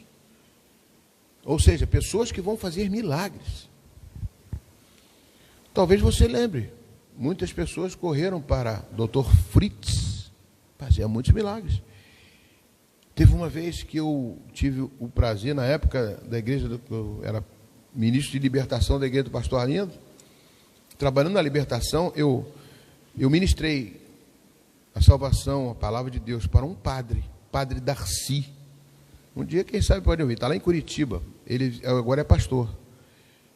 [SPEAKER 1] Ou seja, pessoas que vão fazer milagres. Talvez você lembre, muitas pessoas correram para Dr. Fritz, fazia muitos milagres. Teve uma vez que eu tive o prazer, na época da igreja, eu era ministro de libertação da igreja do pastor Arlindo, trabalhando na libertação, eu ministrei a salvação, a palavra de Deus para um padre Darcy. Um dia, quem sabe, pode ouvir, está lá em Curitiba, ele agora é pastor.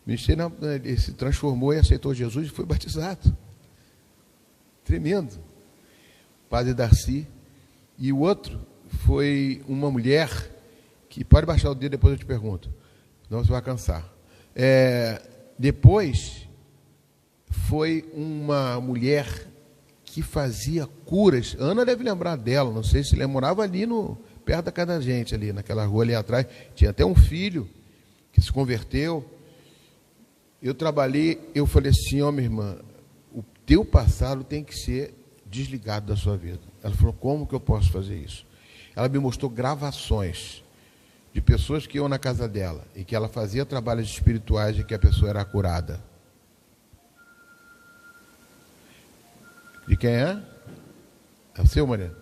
[SPEAKER 1] Ele se transformou e aceitou Jesus e foi batizado. Tremendo. Padre Darcy. E o outro foi uma mulher que, pode baixar o dedo, depois eu te pergunto, não, você vai cansar. Depois foi uma mulher que fazia curas. Ana deve lembrar dela, não sei se ela morava ali perto da casa da gente, ali naquela rua ali atrás. Tinha até um filho que se converteu. Eu falei assim, minha irmã, o teu passado tem que ser desligado da sua vida. Ela falou, como que eu posso fazer isso? Ela me mostrou gravações de pessoas que iam na casa dela e que ela fazia trabalhos espirituais e que a pessoa era curada. De quem é? É o seu, Maria?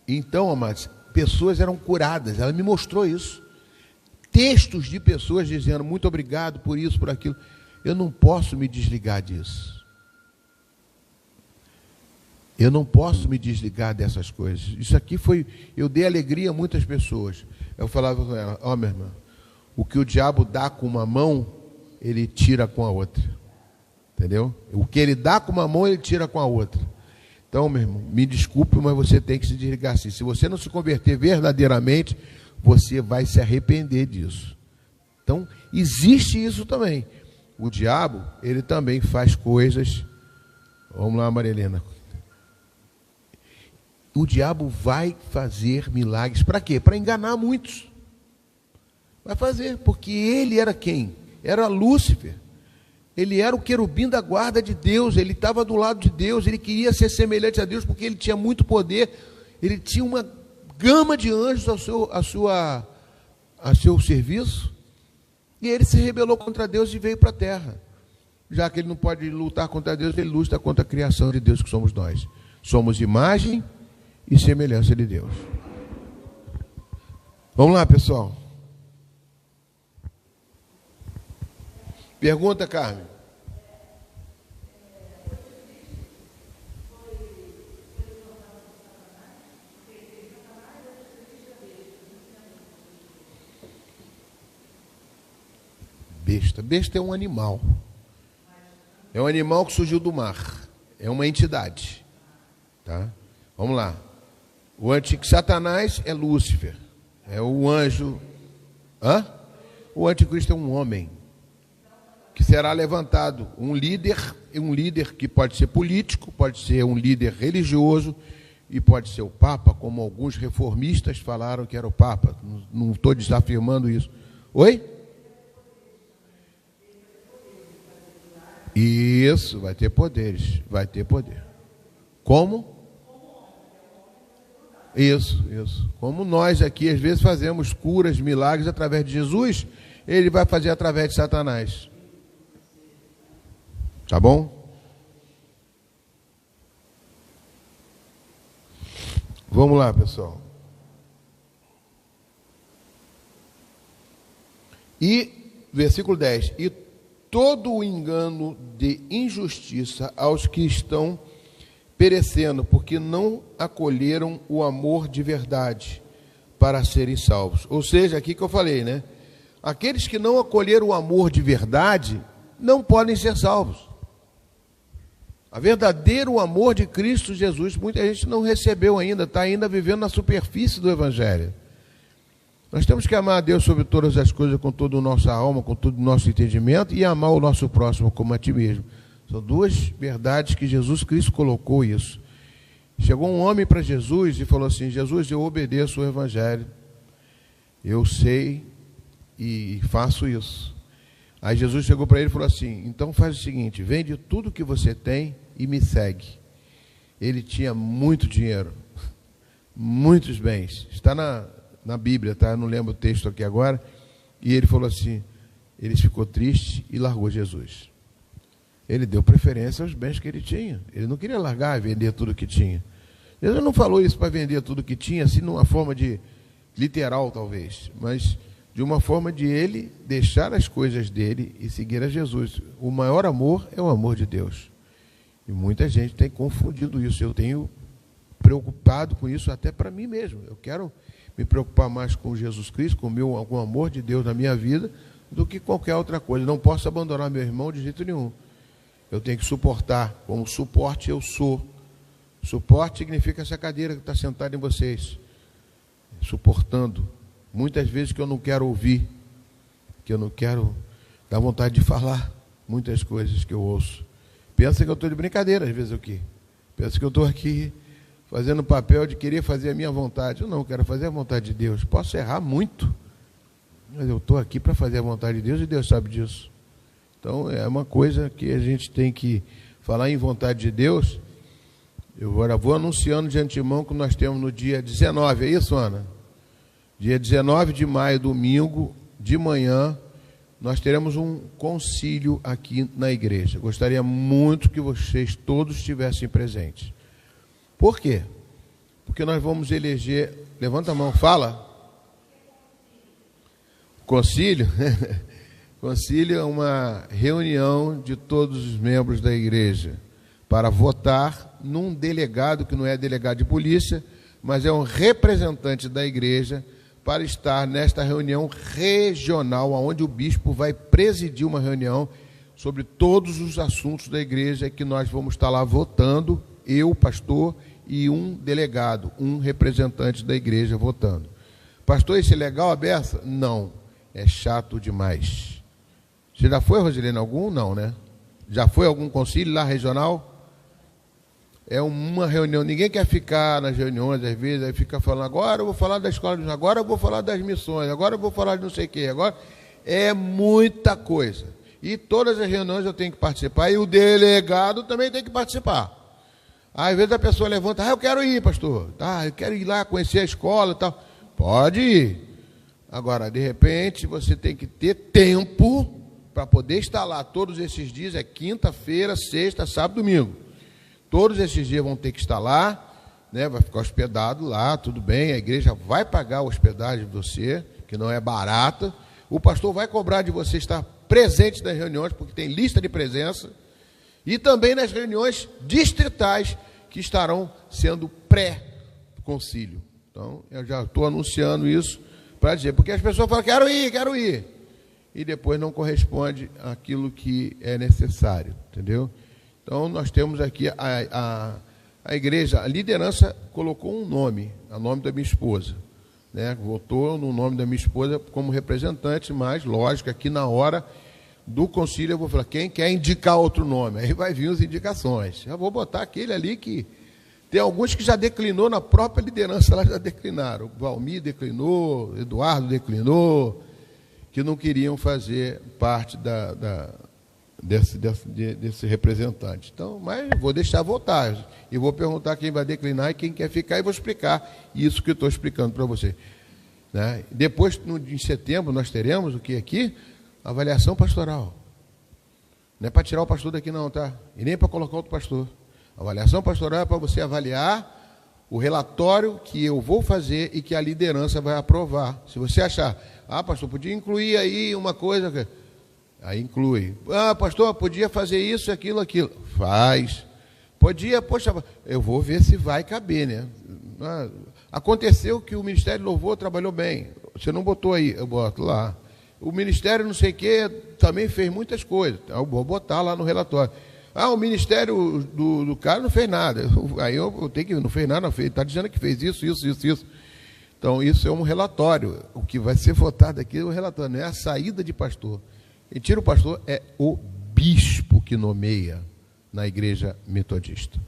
[SPEAKER 1] Então, amados, pessoas eram curadas. Ela me mostrou isso. Textos de pessoas dizendo, muito obrigado por isso, por aquilo. Eu não posso me desligar disso. Eu não posso me desligar dessas coisas. Isso aqui foi... Eu dei alegria a muitas pessoas. Eu falava com ela, ó, minha irmã, o que o diabo dá com uma mão, ele tira com a outra. Entendeu? O que ele dá com uma mão, ele tira com a outra. Então, meu irmão, me desculpe, mas você tem que se desligar assim. Se você não se converter verdadeiramente, você vai se arrepender disso. Então, existe isso também. O diabo, ele também faz coisas... Vamos lá, Marilena. O diabo vai fazer milagres. Para quê? Para enganar muitos. Vai fazer, porque ele era quem? Era Lúcifer. Ele era o querubim da guarda de Deus, ele estava do lado de Deus, ele queria ser semelhante a Deus, porque ele tinha muito poder, ele tinha uma gama de anjos a seu serviço, e ele se rebelou contra Deus e veio para a terra. Já que ele não pode lutar contra Deus, ele luta contra a criação de Deus, que somos nós. Somos imagem e semelhança de Deus. Vamos lá, pessoal. Pergunta, Carmen. Besta. Besta é um animal. É um animal que surgiu do mar. É uma entidade. Tá? Vamos lá. O Satanás é Lúcifer. É o anjo. O anticristo é um homem que será levantado, um líder que pode ser político, pode ser um líder religioso e pode ser o Papa, como alguns reformistas falaram que era o Papa. Não estou desafirmando isso. Oi? Isso, vai ter poderes, vai ter poder. Como? Isso. Como nós aqui às vezes fazemos curas, milagres através de Jesus, ele vai fazer através de Satanás. Tá bom? Vamos lá, pessoal. E, versículo 10. E todo o engano de injustiça aos que estão perecendo, porque não acolheram o amor de verdade para serem salvos. Ou seja, aqui que eu falei, né? Aqueles que não acolheram o amor de verdade não podem ser salvos. A verdadeiro amor de Cristo Jesus, muita gente não recebeu ainda, está ainda vivendo na superfície do Evangelho. Nós temos que amar a Deus sobre todas as coisas, com toda a nossa alma, com todo o nosso entendimento, e amar o nosso próximo como a ti mesmo. São duas verdades que Jesus Cristo colocou isso. Chegou um homem para Jesus e falou assim, Jesus, eu obedeço o Evangelho, eu sei e faço isso. Aí Jesus chegou para ele e falou assim, então faz o seguinte, vende tudo que você tem e me segue. Ele tinha muito dinheiro, muitos bens, está na Bíblia, tá? Eu não lembro o texto aqui agora, e ele falou assim, ele ficou triste e largou Jesus. Ele deu preferência aos bens que ele tinha, ele não queria largar e vender tudo que tinha. Jesus não falou isso para vender tudo que tinha, assim, numa forma de literal talvez, mas de uma forma de ele deixar as coisas dele e seguir a Jesus. O maior amor é o amor de Deus. E muita gente tem confundido isso. Eu tenho preocupado com isso até para mim mesmo. Eu quero me preocupar mais com Jesus Cristo, com o amor de Deus na minha vida, do que qualquer outra coisa. Não posso abandonar meu irmão de jeito nenhum. Eu tenho que suportar. Como suporte eu sou. Suporte significa essa cadeira que está sentada em vocês. Suportando. Muitas vezes que eu não quero ouvir, que eu não quero dar vontade de falar, muitas coisas que eu ouço. Pensa que eu estou de brincadeira às vezes aqui. Pensa que eu estou aqui fazendo o papel de querer fazer a minha vontade. Eu não quero fazer a vontade de Deus. Posso errar muito, mas eu estou aqui para fazer a vontade de Deus e Deus sabe disso. Então é uma coisa que a gente tem que falar em vontade de Deus. Eu agora vou anunciando de antemão que nós temos no dia 19, é isso, Ana? Dia 19 de maio, domingo, de manhã, nós teremos um concílio aqui na igreja. Gostaria muito que vocês todos estivessem presentes. Por quê? Porque nós vamos eleger... Levanta a mão, fala. Concílio? Concílio é uma reunião de todos os membros da igreja para votar num delegado, que não é delegado de polícia, mas é um representante da igreja, para estar nesta reunião regional, onde o bispo vai presidir uma reunião sobre todos os assuntos da igreja, que nós vamos estar lá votando, eu, pastor, e um delegado, um representante da igreja votando. Pastor, isso é legal a beça? Não, é chato demais. Você já foi, Rosilene, algum? Não, né? Já foi algum concílio lá regional? É uma reunião, ninguém quer ficar nas reuniões, às vezes, aí fica falando, agora eu vou falar da escola, agora eu vou falar das missões, agora eu vou falar de não sei o quê, agora é muita coisa. E todas as reuniões eu tenho que participar, e o delegado também tem que participar. Às vezes a pessoa levanta, eu quero ir, pastor, eu quero ir lá conhecer a escola e tal. Pode ir. Agora, de repente, você tem que ter tempo para poder estar lá todos esses dias, é quinta-feira, sexta, sábado, domingo. Todos esses dias vão ter que estar lá, né, vai ficar hospedado lá, tudo bem, a igreja vai pagar a hospedagem de você, que não é barata, o pastor vai cobrar de você estar presente nas reuniões, porque tem lista de presença, e também nas reuniões distritais, que estarão sendo pré-concílio. Então, eu já estou anunciando isso para dizer, porque as pessoas falam, quero ir, e depois não corresponde àquilo que é necessário, entendeu? Então, nós temos aqui a igreja, a liderança colocou um nome, o nome da minha esposa, né? Votou no nome da minha esposa como representante, mas, lógico, aqui na hora do concílio eu vou falar, quem quer indicar outro nome? Aí vai vir as indicações. Já vou botar aquele ali que... Tem alguns que já declinou na própria liderança, elas já declinaram. O Valmir declinou, Eduardo declinou, que não queriam fazer parte desse representante. Então, mas vou deixar votar e vou perguntar quem vai declinar e quem quer ficar, e vou explicar isso que eu estou explicando para você, né? Depois, em setembro, nós teremos o que aqui? Avaliação pastoral. Não é para tirar o pastor daqui não, tá? E nem para colocar outro pastor. Avaliação pastoral é para você avaliar o relatório que eu vou fazer e que a liderança vai aprovar. Se você achar, pastor, podia incluir aí uma coisa... Aí inclui. Pastor, podia fazer isso, aquilo. Faz. Podia, eu vou ver se vai caber, né? Aconteceu que o Ministério do Louvor trabalhou bem. Você não botou aí, eu boto lá. O Ministério não sei o quê também fez muitas coisas. Eu vou botar lá no relatório. O Ministério do cara não fez nada. Aí eu tenho que, não fez nada, está dizendo que fez isso. Então, isso é um relatório. O que vai ser votado aqui é o relatório, não é a saída de pastor. Quem tira o pastor é o bispo que nomeia na igreja metodista.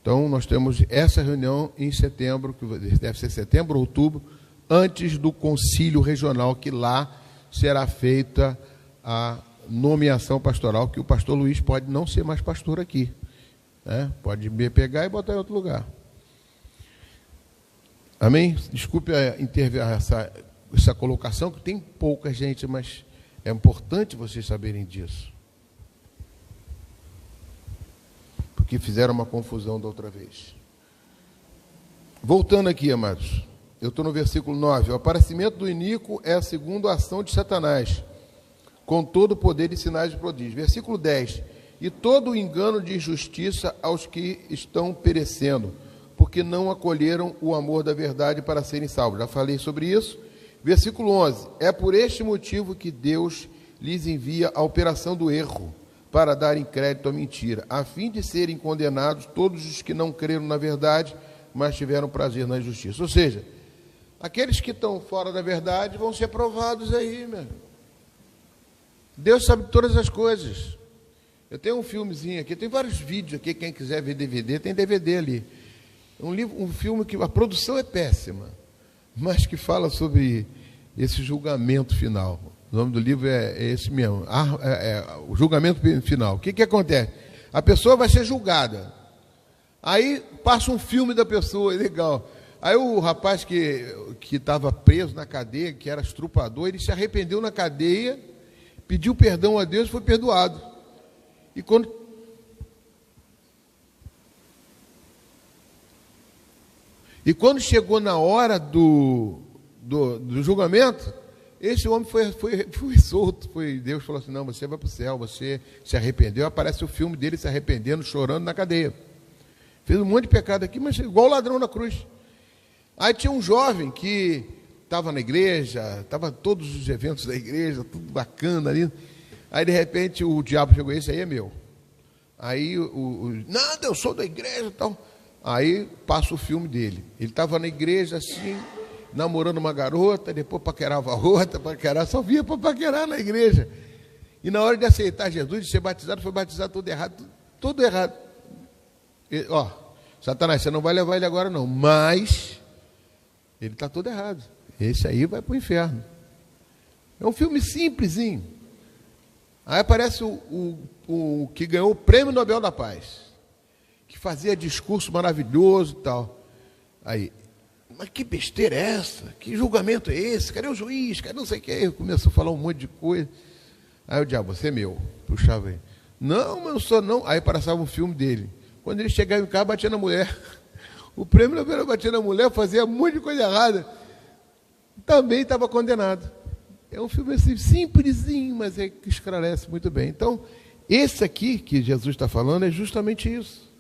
[SPEAKER 1] Então, nós temos essa reunião em setembro, que deve ser setembro ou outubro, antes do concílio regional, que lá será feita a nomeação pastoral, que o pastor Luiz pode não ser mais pastor aqui, né? Pode me pegar e botar em outro lugar. Amém? Desculpe essa colocação, que tem pouca gente, mas... é importante vocês saberem disso. Porque fizeram uma confusão da outra vez. Voltando aqui, amados. Eu estou no versículo 9. O aparecimento do iníquo é a segunda ação de Satanás, com todo o poder de sinais e prodígios. Versículo 10. E todo o engano de injustiça aos que estão perecendo, porque não acolheram o amor da verdade para serem salvos. Já falei sobre isso. Versículo 11, é por este motivo que Deus lhes envia a operação do erro, para darem crédito à mentira, a fim de serem condenados todos os que não creram na verdade, mas tiveram prazer na injustiça. Ou seja, aqueles que estão fora da verdade vão ser provados aí, meu. Deus sabe todas as coisas. Eu tenho um filmezinho aqui, tem vários vídeos aqui, quem quiser ver DVD, tem DVD ali. Um filme que a produção é péssima, mas que fala sobre esse julgamento final. O nome do livro é esse mesmo, o julgamento final. O que acontece? A pessoa vai ser julgada. Aí passa um filme da pessoa, legal. Aí o rapaz que estava preso na cadeia, que era estrupador, ele se arrependeu na cadeia, pediu perdão a Deus e foi perdoado. E quando chegou na hora do julgamento, esse homem foi solto. Deus falou assim, não, você vai para o céu, você se arrependeu. Aparece o filme dele se arrependendo, chorando na cadeia. Fez um monte de pecado aqui, mas igual o ladrão na cruz. Aí tinha um jovem que estava na igreja, estava todos os eventos da igreja, tudo bacana ali. Aí, de repente, o diabo chegou, esse aí é meu. Aí, nada, eu sou da igreja e tal. Aí, passa o filme dele. Ele estava na igreja, assim, namorando uma garota, depois paquerava outra, só via para paquerar na igreja. E na hora de aceitar Jesus, de ser batizado, foi batizado tudo errado, tudo errado. E, Satanás, você não vai levar ele agora não, mas ele está todo errado. Esse aí vai para o inferno. É um filme simplesinho. Aí aparece o que ganhou o Prêmio Nobel da Paz, que fazia discurso maravilhoso e tal. Aí, mas que besteira é essa? Que julgamento é esse? Cadê o juiz? Cadê não sei o que? Começou a falar um monte de coisa. Aí o diabo, você é meu. Puxava ele. Não, mas não sou não. Aí passava um filme dele. Quando ele chegava em casa, batia na mulher. O Prêmio Nobel batia na mulher, fazia um monte de coisa errada. Também estava condenado. É um filme assim, simplesinho, mas é que esclarece muito bem. Então, esse aqui que Jesus está falando é justamente isso.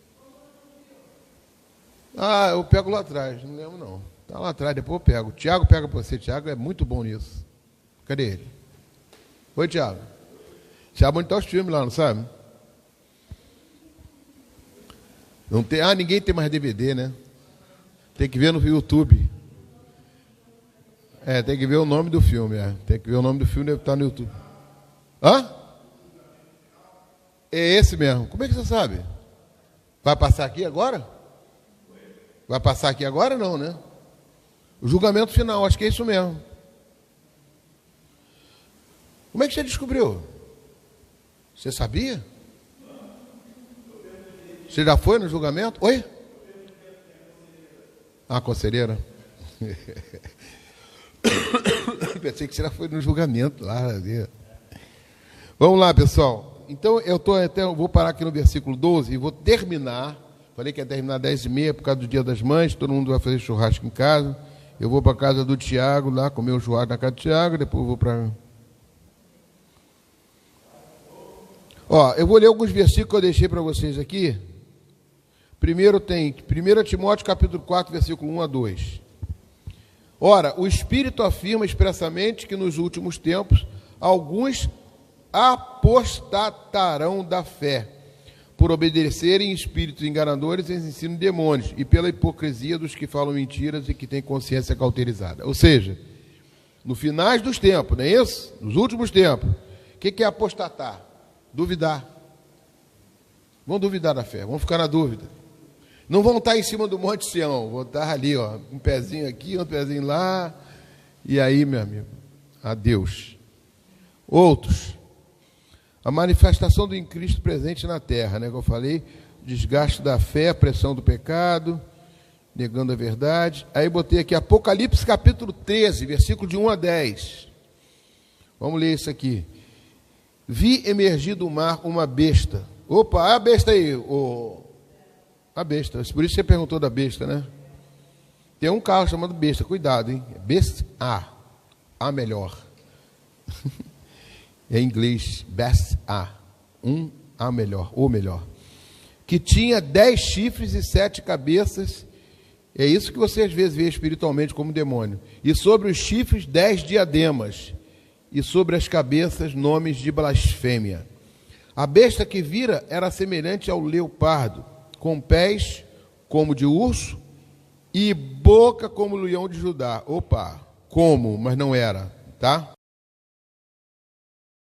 [SPEAKER 1] Eu pego lá atrás, não lembro não. Está lá atrás, depois eu pego. O Tiago pega para você, Tiago é muito bom nisso. Cadê ele? Oi, Tiago. Sabe onde está os filmes lá, não sabe? Não tem, ninguém tem mais DVD, né? Tem que ver no YouTube. Tem que ver o nome do filme. Tem que ver o nome do filme, deve estar no YouTube. É esse mesmo. Como é que você sabe? Vai passar aqui agora? Vai passar aqui agora não, né? O julgamento final, acho que é isso mesmo. Como é que você descobriu? Você sabia? Você já foi no julgamento? Oi? Conselheira. Pensei que você já foi no julgamento lá. Vamos lá, pessoal. Então, eu vou parar aqui no versículo 12 e vou terminar. Falei que ia terminar 10h30 por causa do Dia das Mães. Todo mundo vai fazer churrasco em casa. Eu vou para a casa do Tiago, lá comer o churrasco na casa do Tiago. Depois eu vou para... eu vou ler alguns versículos que eu deixei para vocês aqui. Primeiro tem 1 Timóteo capítulo 4, versículo 1 a 2. Ora, o Espírito afirma expressamente que nos últimos tempos alguns apostatarão da fé, por obedecerem espíritos enganadores e ensinam demônios, e pela hipocrisia dos que falam mentiras e que têm consciência cauterizada. Ou seja, no finais dos tempos, não é isso? Nos últimos tempos, o que é apostatar? Duvidar. Vão duvidar da fé, vão ficar na dúvida. Não vão estar em cima do Monte Sião, vão estar ali, um pezinho aqui, um pezinho lá, e aí, meu amigo, adeus. Outros, a manifestação do Cristo presente na terra, né, que eu falei, desgaste da fé, a pressão do pecado, negando a verdade. Aí botei aqui Apocalipse capítulo 13, versículo de 1 a 10. Vamos ler isso aqui. Vi emergir do mar uma besta. Opa, a besta aí, a besta. Por isso você perguntou da besta, né? Tem um carro chamado besta, cuidado, hein? Best A melhor. É em inglês, best A. A melhor, o melhor. Que tinha 10 chifres e 7 cabeças. É isso que você às vezes vê espiritualmente como demônio. E sobre os chifres 10 diademas. E sobre as cabeças nomes de blasfêmia. A besta que vira era semelhante ao leopardo, com pés como de urso e boca como o leão de Judá. Opa, como, mas não era, tá?